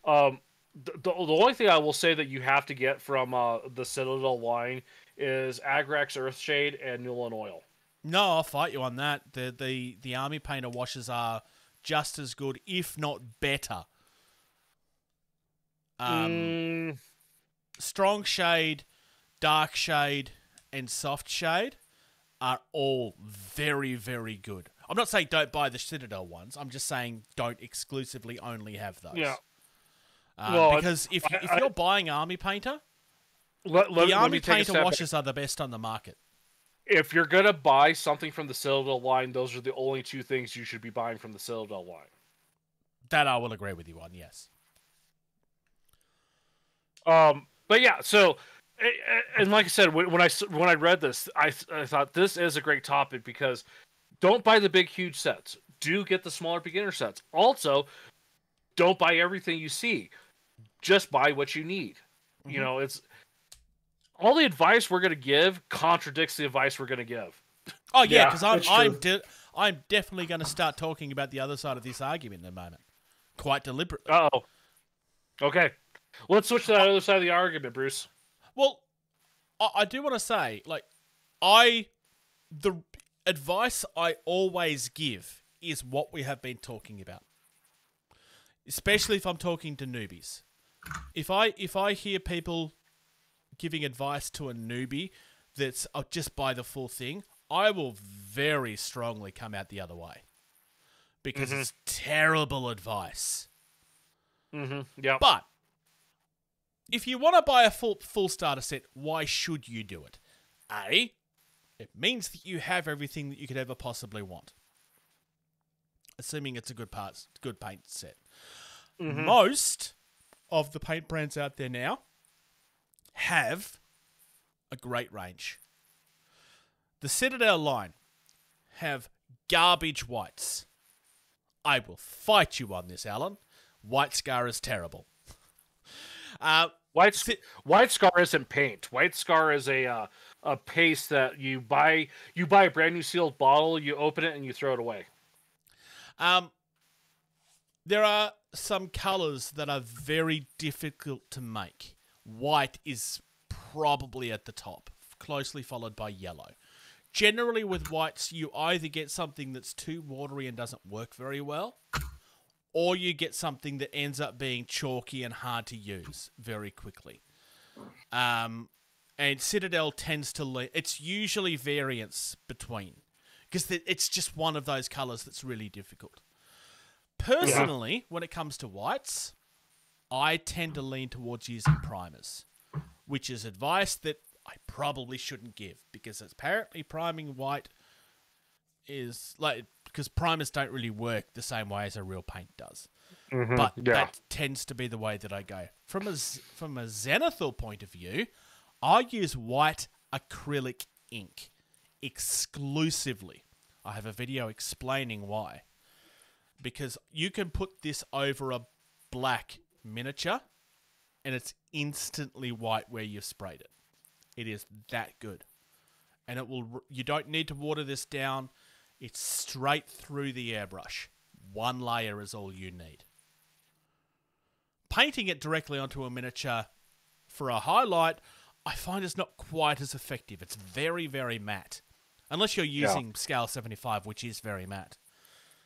The only thing I will say that you have to get from the Citadel line is Agrax Earthshade and Nuln Oil. No, I'll fight you on that. The Army Painter washes are just as good, if not better. Strong Shade, Dark Shade, and Soft Shade are all very, very good. I'm not saying don't buy the Citadel ones. I'm just saying don't exclusively only have those. Yeah. Because if you're buying Army Painter, the Army Painter washes are the best on the market. If you're going to buy something from the Citadel line, those are the only two things you should be buying from the Citadel line. That I will agree with you on, yes. But yeah, so, and like I said, when I read this, I thought this is a great topic because don't buy the big, huge sets. Do get the smaller beginner sets. Also, don't buy everything you see. Just buy what you need. Mm-hmm. It's all the advice we're going to give contradicts the advice we're going to give. Oh yeah, because I'm definitely going to start talking about the other side of this argument in a moment, quite deliberately. Uh-oh. Okay, let's switch to that other side of the argument, Bruce. Well, I do want to say, like, the advice I always give is what we have been talking about. Especially if I'm talking to newbies. If I hear people giving advice to a newbie that's I'll just buy the full thing, I will very strongly come out the other way. Because it's terrible advice. Yeah. But if you want to buy a full starter set, why should you do it? A, it means that you have everything that you could ever possibly want. Assuming it's a good paint set. Most of the paint brands out there now have a great range. The Citadel line have garbage whites. I will fight you on this, Alan. White Scar is terrible. White Scar isn't paint. White Scar is a paste that you buy. You buy a brand new sealed bottle, you open it, and you throw it away. There are some colors that are very difficult to make. White is probably at the top, closely followed by yellow. Generally with whites, you either get something that's too watery and doesn't work very well, or you get something that ends up being chalky and hard to use very quickly. And Citadel tends to... It's usually variance between, because it's just one of those colors that's really difficult. Personally, when it comes to whites, I tend to lean towards using primers, which is advice that I probably shouldn't give, because apparently priming white is because primers don't really work the same way as a real paint does. But that tends to be the way that I go. From a Zenithal point of view, I use white acrylic ink exclusively. I have a video explaining why. Because you can put this over a black miniature and it's instantly white where you've sprayed it. It is that good. And you don't need to water this down. It's straight through the airbrush. One layer is all you need. Painting it directly onto a miniature for a highlight, I find is not quite as effective. It's very, very matte. Unless you're using Scale 75, which is very matte.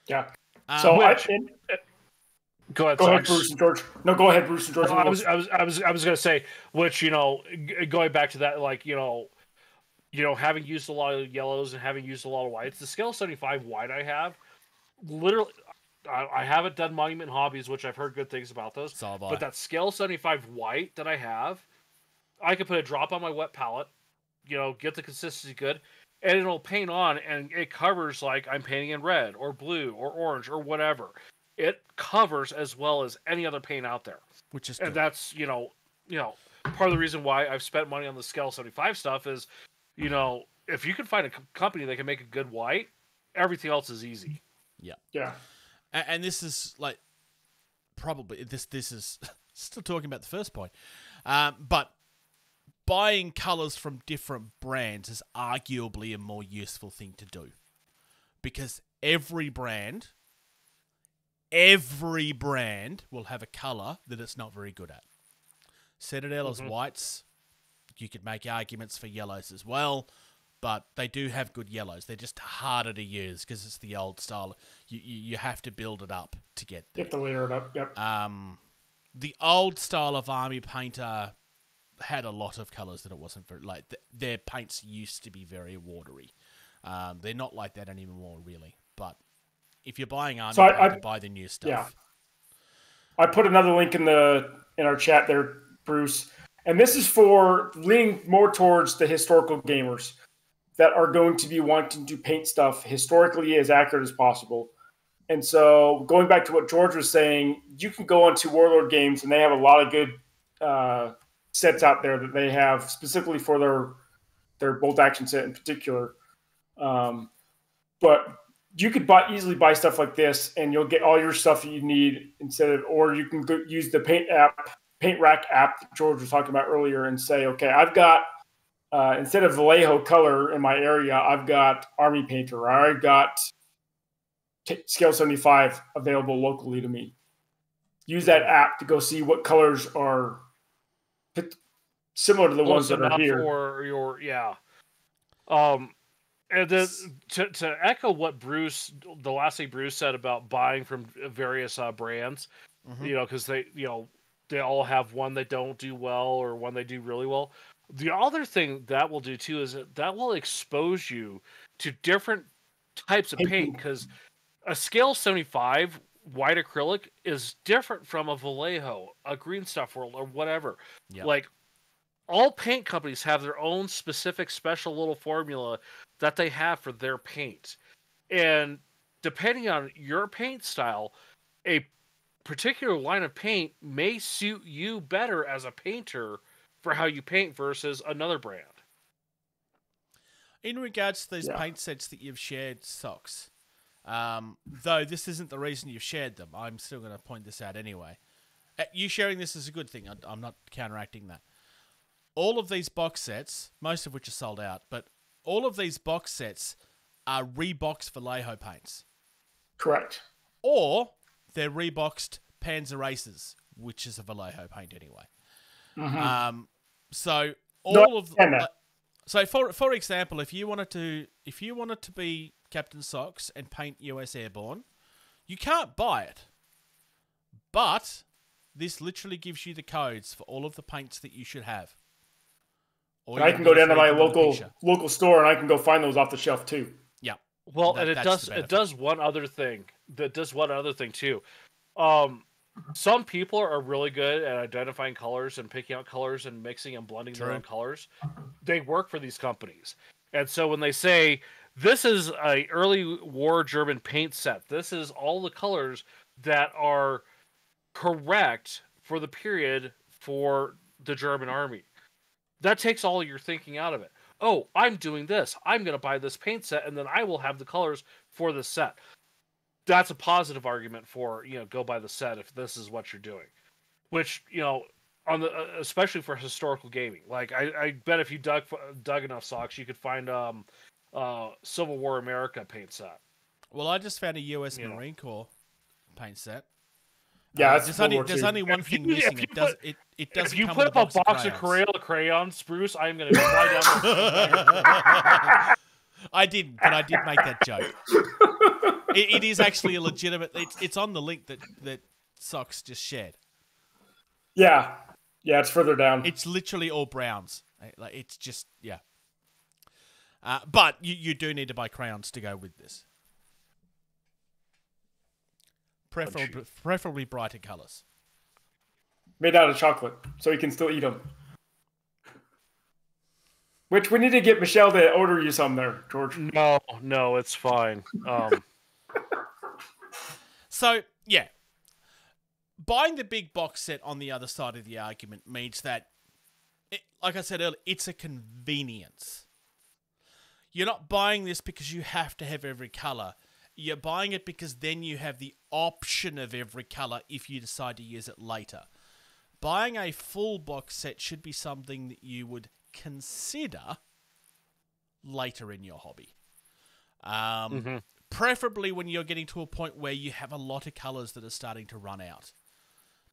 Yeah. Go ahead, Go ahead, Bruce and George. No, go ahead, Bruce and George. I was going to say, which, going back to that, having used a lot of yellows and having used a lot of whites, the Scale 75 white I have, literally, I haven't done Monument Hobbies, which I've heard good things about those. But that Scale 75 white that I have, I can put a drop on my wet palette, get the consistency good, and it'll paint on, and it covers like I'm painting in red or blue or orange or whatever. It covers as well as any other paint out there. Which is good. And that's, part of the reason why I've spent money on the Scale 75 stuff is, if you can find a company that can make a good white, everything else is easy. Yeah. Yeah. And this is probably, this is still talking about the first point. But buying colors from different brands is arguably a more useful thing to do. Because every brand will have a color that it's not very good at. Citadel is whites. You could make arguments for yellows as well, but they do have good yellows. They're just harder to use because it's the old style. You have to build it up to get there. You have to layer it up, yep. The old style of army painter had a lot of colors that it wasn't very... their paints used to be very watery. They're not like that anymore, really. But if you're buying army paint, buy the new stuff. Yeah. I put another link in our chat there, Bruce. And this is for leaning more towards the historical gamers that are going to be wanting to paint stuff historically as accurate as possible. And so going back to what George was saying, you can go onto Warlord Games and they have a lot of good sets out there that they have specifically for their bolt action set in particular. But you could easily buy stuff like this and you'll get all your stuff that you need or you can use the Paint Rack app that George was talking about earlier and say, okay, I've got, instead of Vallejo color in my area, I've got Army Painter, or I've got Scale 75 available locally to me. Use that app to go see what colors are similar to the ones that are here. And then to echo what the last thing Bruce said about buying from various brands, because they all have one that don't do well or one they do really well. The other thing that will do too is that will expose you to different types of paint, because a scale 75 white acrylic is different from a Vallejo, a Green Stuff World, or whatever. Yep. Like, all paint companies have their own specific special little formula that they have for their paint. And depending on your paint style, a particular line of paint may suit you better as a painter for how you paint versus another brand. In regards to these paint sets that you've shared, Socks, though this isn't the reason you've shared them, I'm still going to point this out anyway. You sharing this is a good thing. I'm not counteracting that. All of these box sets, most of which are sold out, but all of these box sets are reboxed Vallejo paints. Correct. Or they're reboxed Panzer Aces, which is a Vallejo paint anyway. Mm-hmm. So all of so for example, if you wanted to be Captain Socks and paint US Airborne, you can't buy it. But this literally gives you the codes for all of the paints that you should have. Or I can go down to my local store and I can go find those off the shelf too. Yeah. Well, and it does one other thing. That does one other thing too. Some people are really good at identifying colors and picking out colors and mixing and blending their own colors. They work for these companies. And so when they say, this is a early war German paint set, this is all the colors that are correct for the period for the German army, that takes all your thinking out of it. Oh, I'm doing this. I'm going to buy this paint set, and then I will have the colors for the set. That's a positive argument for, go buy the set if this is what you're doing. Which, on the especially for historical gaming. Like, I bet if you dug enough, Socks, you could find Civil War America paint set. Well, I just found a US Marine Corps paint set. Yeah, there's only one thing missing. It doesn't. If you put up a box of Crayola crayons, Bruce, I'm going to fly down. I didn't, but I did make that joke. It is actually a legitimate. It's on the link that Socks just shared. Yeah, it's further down. It's literally all browns. Like, it's just but you do need to buy crayons to go with this. Preferably brighter colors. Made out of chocolate, so you can still eat them. Which we need to get Michelle to order you some there, George. No, it's fine. So, yeah. Buying the big box set on the other side of the argument means that, like I said earlier, it's a convenience. You're not buying this because you have to have every color. You're buying it because then you have the option of every color if you decide to use it later. Buying a full box set should be something that you would consider later in your hobby. Preferably when you're getting to a point where you have a lot of colors that are starting to run out.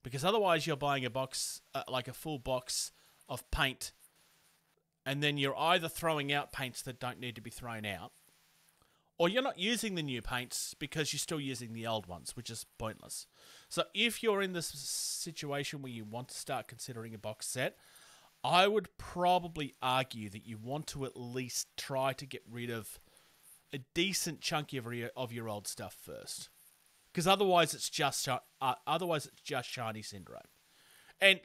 Because otherwise you're buying a box, like a full box of paint, and then you're either throwing out paints that don't need to be thrown out, or you're not using the new paints because you're still using the old ones, which is pointless. So if you're in this situation where you want to start considering a box set, I would probably argue that you want to at least try to get rid of a decent chunk of your old stuff first. Because otherwise it's just shiny syndrome. And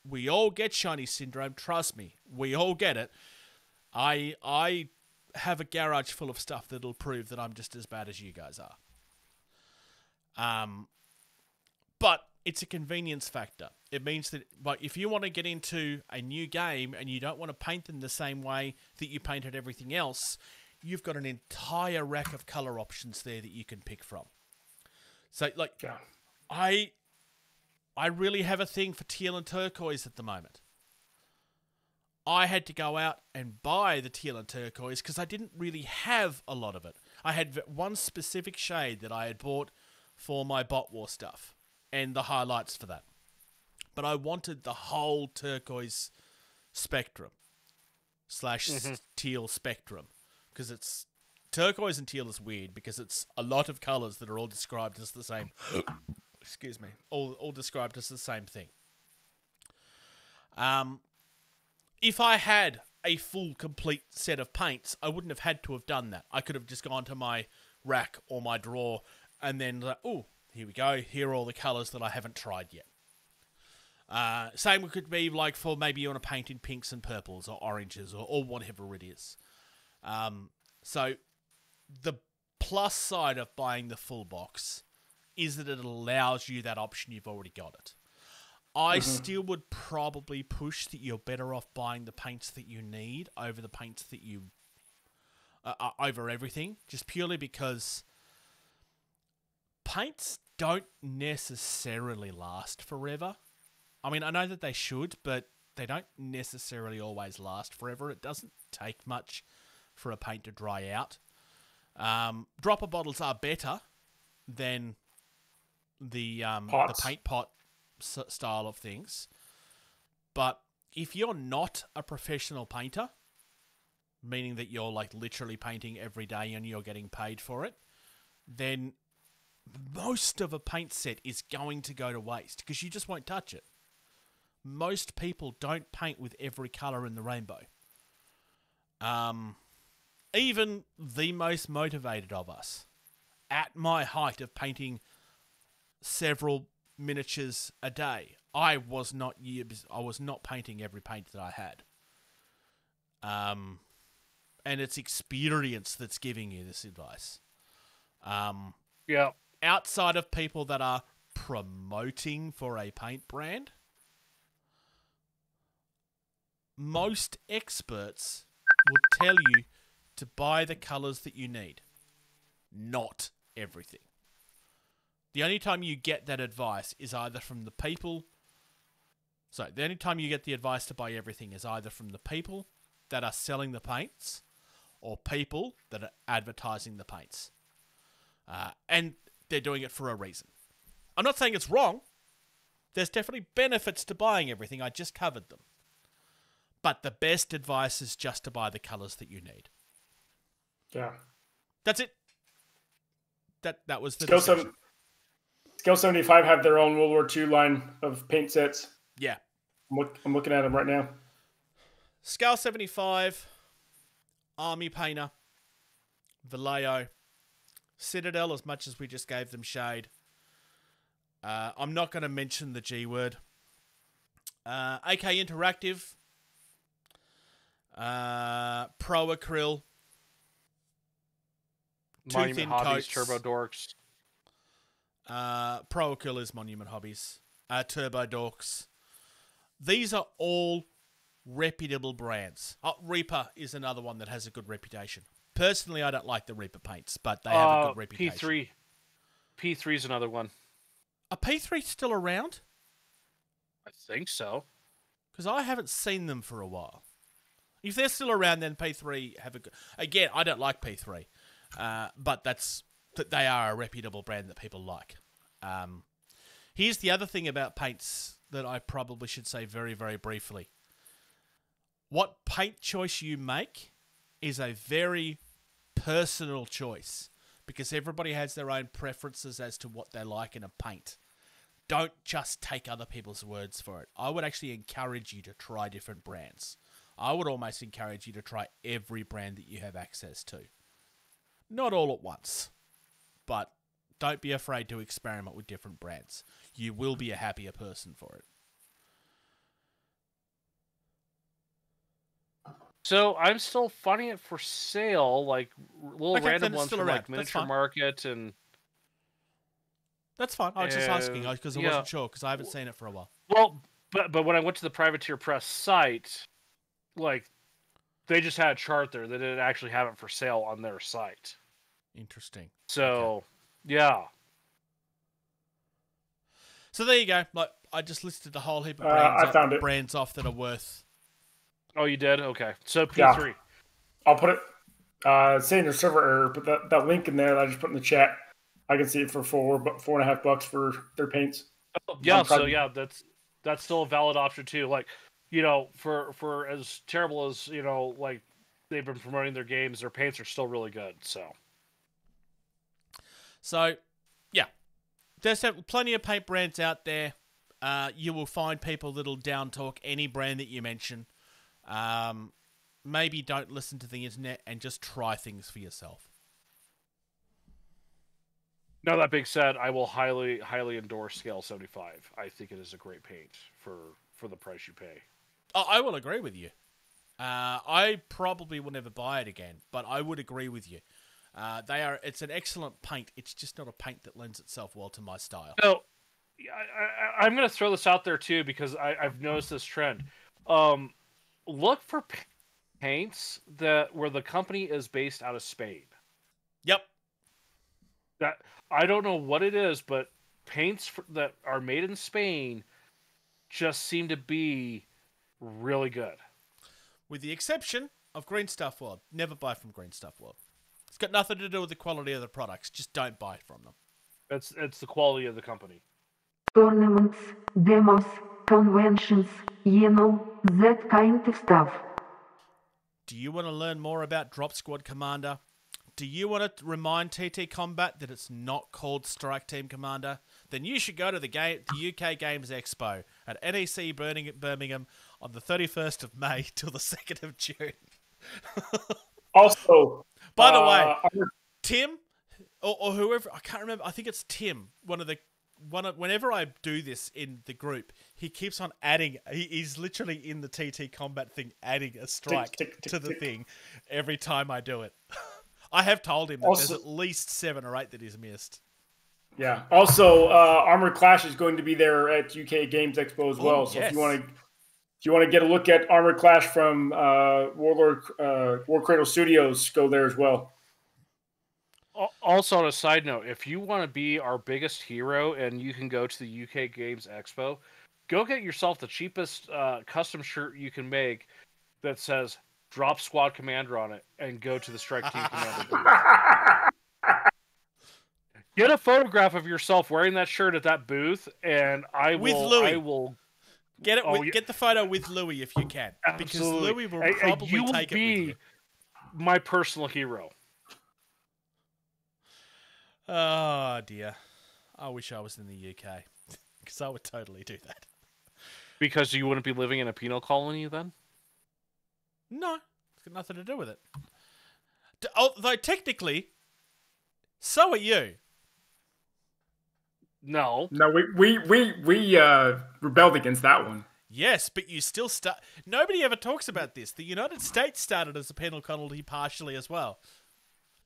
we all get shiny syndrome, trust me. We all get it. I have a garage full of stuff that'll prove that I'm just as bad as you guys are. But it's a convenience factor. It means that, like, if you want to get into a new game and you don't want to paint them the same way that you painted everything else, you've got an entire rack of color options there that you can pick from. So, like, I really have a thing for teal and turquoise at the moment. I had to go out and buy the teal and turquoise because I didn't really have a lot of it. I had one specific shade that I had bought for my Bot War stuff and the highlights for that. But I wanted the whole turquoise spectrum / teal spectrum, because it's turquoise and teal is weird because it's a lot of colors that are all described as the same. Excuse me. All described as the same thing. if I had a full, complete set of paints, I wouldn't have had to have done that. I could have just gone to my rack or my drawer and then, like, oh, here we go. Here are all the colours that I haven't tried yet. Same could be like for maybe you want to paint in pinks and purples or oranges or whatever it is. So the plus side of buying the full box is that it allows you that option. You've already got it. I still would probably push that you're better off buying the paints that you need over the paints that you over everything, just purely because paints don't necessarily last forever. I mean, I know that they should, but they don't necessarily always last forever. It doesn't take much for a paint to dry out. Dropper bottles are better than the paint pot style of things. But if you're not a professional painter, meaning that you're like literally painting every day and you're getting paid for it, then most of a paint set is going to go to waste because you just won't touch it. Most people don't paint with every colour in the rainbow. Even the most motivated of us, at my height of painting several miniatures a day, I was not painting every paint that I had. And it's experience that's giving you this advice. Yeah. Outside of people that are promoting for a paint brand, most experts will tell you to buy the colours that you need, not everything. The only time you get that advice is either from the people... So, the only time you get the advice to buy everything is either from the people that are selling the paints or people that are advertising the paints. And they're doing it for a reason. I'm not saying it's wrong. There's definitely benefits to buying everything. I just covered them. But the best advice is just to buy the colours that you need. Yeah. That's it. That was the discussion. Scale 75 have their own World War II line of paint sets. Yeah. I'm looking at them right now. Scale 75, Army Painter, Vallejo, Citadel, as much as we just gave them shade. I'm not going to mention the G word. AK Interactive, Pro Acryl, Monument Hobbies, Turbo Dorks. Pro Acryl is Monument Hobbies. Turbo Dorks. These are all reputable brands. Reaper is another one that has a good reputation. Personally, I don't like the Reaper paints, but they have a good reputation. P3 is another one. Are P3 still around? I think so. Because I haven't seen them for a while. If they're still around, then P3 have a good... Again, I don't like P3, but they are a reputable brand that people like. Here's the other thing about paints that I probably should say very, very briefly. What paint choice you make is a very personal choice because everybody has their own preferences as to what they like in a paint. Don't just take other people's words for it. I would actually encourage you to try different brands. I would almost encourage you to try every brand that you have access to. Not all at once, but don't be afraid to experiment with different brands. You will be a happier person for it. So I'm still finding it for sale, like little random ones from like Miniature Market and. That's fine. I was just asking because I wasn't sure because I haven't seen it for a while. Well, but when I went to the Privateer Press site, like they just had a chart there. They didn't actually have it for sale on their site. Interesting. So, yeah. So there you go. Like I just listed a whole heap of brands off that are worth. Oh, you did? Okay. So P3. Yeah. I'll put it. Saying your server error, but that link in there that I just put in the chat, I can see it for $4.50 for their paints. Oh, yeah. So yeah, that's still a valid option too. Like, for as terrible as like they've been promoting their games, their paints are still really good. So yeah, there's plenty of paint brands out there. You will find people that'll down talk any brand that you mention. Maybe don't listen to the internet and just try things for yourself. Now, that being said, I will highly endorse Scale 75. I think it is a great paint for the price you pay. Oh, I will agree with you. I probably will never buy it again, but I would agree with you. It's an excellent paint. It's just not a paint that lends itself well to my style. No, I'm going to throw this out there too because I've noticed this trend. Look for paints where the company is based out of Spain. Yep. That I don't know what it is, but paints that are made in Spain just seem to be really good. With the exception of Green Stuff World. Never buy from Green Stuff World. It's got nothing to do with the quality of the products. Just don't buy from them. It's the quality of the company. Tournaments, demos, conventions, that kind of stuff. Do you want to learn more about DropSquad Commander? Do you want to remind TT Combat that it's not called StrikeTeam Commander? Then you should go to the UK Games Expo at NEC Birmingham on the 31st of May till the 2nd of June. Also, by the way, Tim or whoever, I can't remember. I think it's Tim. Whenever I do this in the group, he keeps on adding. He's literally in the TT Combat thing, adding a strike to the thing every time I do it. I have told him that there's at least 7 or 8 that he's missed. Yeah. Also, Armored Clash is going to be there at UK Games Expo as well. So yes. if you want to get a look at Armored Clash from War Cradle Studios, go there as well. Also, on a side note, if you want to be our biggest hero and you can go to the UK Games Expo, go get yourself the cheapest custom shirt you can make that says DropSquad Commander on it and go to the StrikeTeam Commander booth. Get a photograph of yourself wearing that shirt at that booth, and I will get it. Get the photo with Louis if you can, absolutely. Because Louis will probably take it with you. My personal hero. Oh dear, I wish I was in the UK because I would totally do that. Because you wouldn't be living in a penal colony then? No, it's got nothing to do with it. Although technically, so are you. No, we rebelled against that one. Yes, but you still start. Nobody ever talks about this. The United States started as a penal colony partially as well.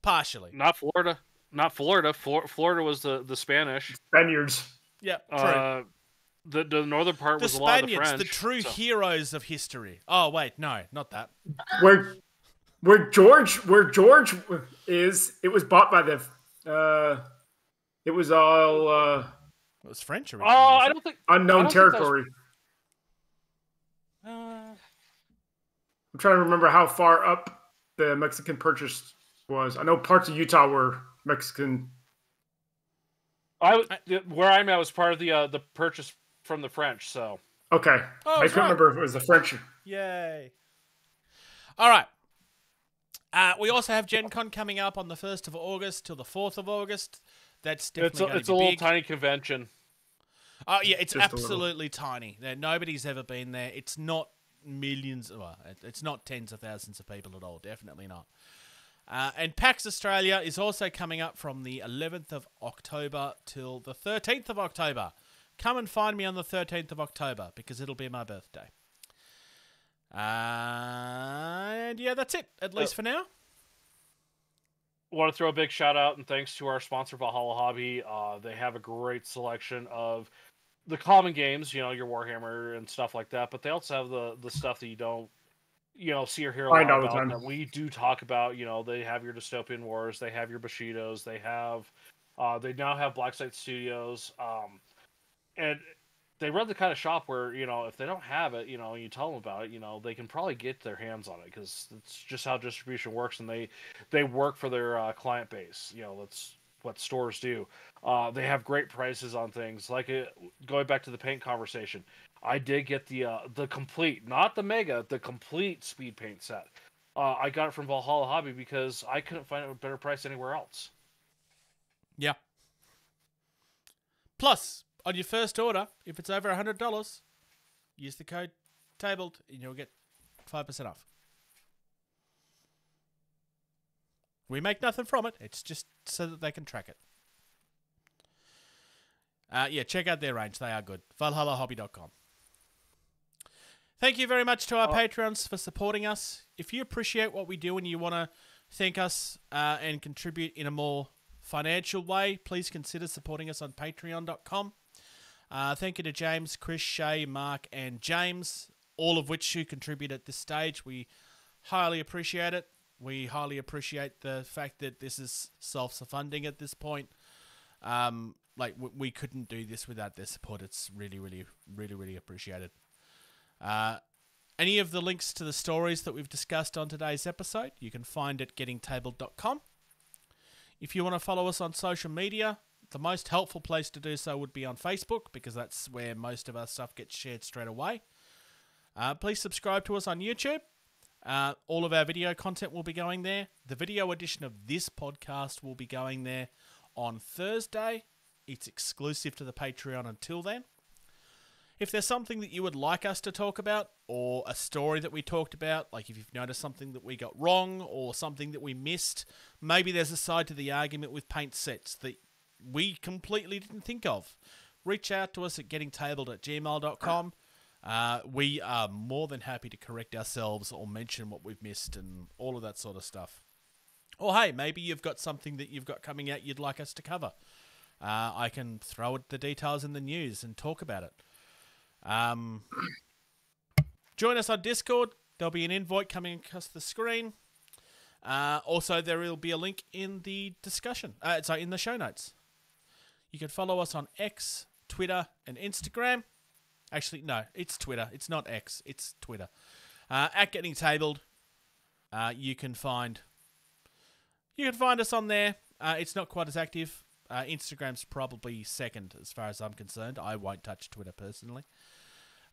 Partially. Not Florida. Not Florida. Florida was the Spanish. Spaniards. Yeah, true. The northern part was a lot of the French. The true heroes of history. Oh wait, no, not that. Where George is, it was bought by the. It was all. It was French originally. Oh, I don't think unknown territory. I'm trying to remember how far up the Mexican purchase was. I know parts of Utah were Mexican. Where I'm at was part of the purchase from the French. So okay, I couldn't remember if it was the French. Yay! All right. We also have Gen Con coming up on the 1st of August till the 4th of August. That's definitely it's a little tiny convention. Oh yeah, it's just absolutely tiny. Nobody's ever been there. It's not millions. Well, it's not tens of thousands of people at all. Definitely not. And PAX Australia is also coming up from the 11th of October till the 13th of October. Come and find me on the 13th of October because it'll be my birthday. And yeah, that's it, at least for now. I want to throw a big shout out and thanks to our sponsor, Valhalla Hobby. They have a great selection of the common games, your Warhammer and stuff like that, but they also have the stuff that you don't see or hear a lot about that we do talk about. They have your Dystopian Wars, they have your Bushidos, they now have Blacksite Studios, and they run the kind of shop where, if they don't have it, you tell them about it, they can probably get their hands on it because it's just how distribution works, and they work for their client base. That's what stores do. They have great prices on things. Like going back to the paint conversation, I did get the complete, not the mega, the complete speed paint set. I got it from Valhalla Hobby because I couldn't find it at a better price anywhere else. Yeah. Plus, on your first order, if it's over $100, use the code TABLED and you'll get 5% off. We make nothing from it. It's just so that they can track it. Yeah, check out their range. They are good. ValhallaHobby.com. Thank you very much to our Patreons for supporting us. If you appreciate what we do and you want to thank us and contribute in a more financial way, please consider supporting us on Patreon.com. Thank you to James, Chris, Shay, Mark, and James, all of which who contribute at this stage. We highly appreciate it. We highly appreciate the fact that this is self-funding at this point. We couldn't do this without their support. It's really, really, really, really appreciated. Any of the links to the stories that we've discussed on today's episode, you can find at gettingtabled.com. If you want to follow us on social media, the most helpful place to do so would be on Facebook, because that's where most of our stuff gets shared straight away. Please subscribe to us on YouTube. All of our video content will be going there. The video edition of this podcast will be going there on Thursday. It's exclusive to the Patreon until then. If there's something that you would like us to talk about, or a story that we talked about, like if you've noticed something that we got wrong or something that we missed, maybe there's a side to the argument with paint sets that we completely didn't think of, reach out to us at gettingtabled@gmail.com. We are more than happy to correct ourselves or mention what we've missed and all of that sort of stuff. Or hey, maybe you've got something that you've got coming out you'd like us to cover. I can throw the details in the news and talk about it. Join us on Discord. There'll be an invite coming across the screen. Also, there will be a link in the discussion. In the show notes. You can follow us on X, Twitter, and Instagram. Actually, no, it's Twitter. It's not X. It's Twitter. At Getting Tabled. You can find us on there. It's not quite as active. Instagram's probably second as far as I'm concerned. I won't touch Twitter personally.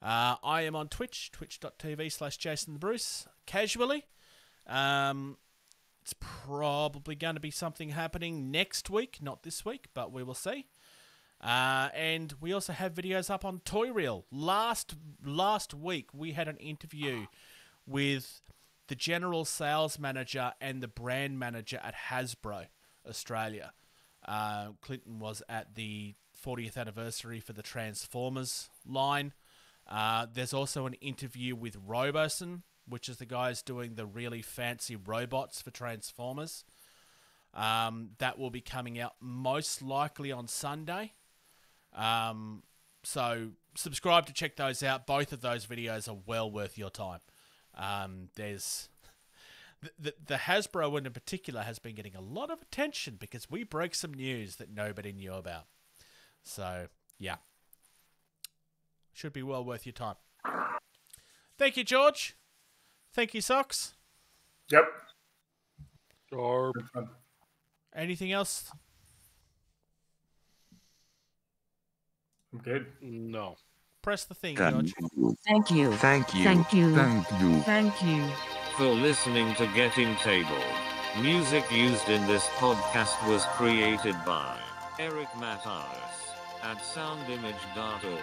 I am on Twitch, twitch.tv/JasonTheBruce, casually. It's probably going to be something happening next week, not this week, but we will see. And we also have videos up on Toy Reel. Last week, we had an interview with the general sales manager and the brand manager at Hasbro Australia. Clinton was at the 40th anniversary for the Transformers line. There's also an interview with Roboson, which is the guys doing the really fancy robots for Transformers. That will be coming out most likely on Sunday. So subscribe to check those out. Both of those videos are well worth your time. There's the Hasbro one in particular has been getting a lot of attention because we broke some news that nobody knew about. So, yeah. Should be well worth your time. Thank you, George. Thank you, Socks. Yep. Anything else? I'm good. No. Press the thing, George. Thank you. Thank you. Thank you. Thank you. Thank you. For listening to Getting Tabled. Music used in this podcast was created by Eric Matyas at soundimage.org.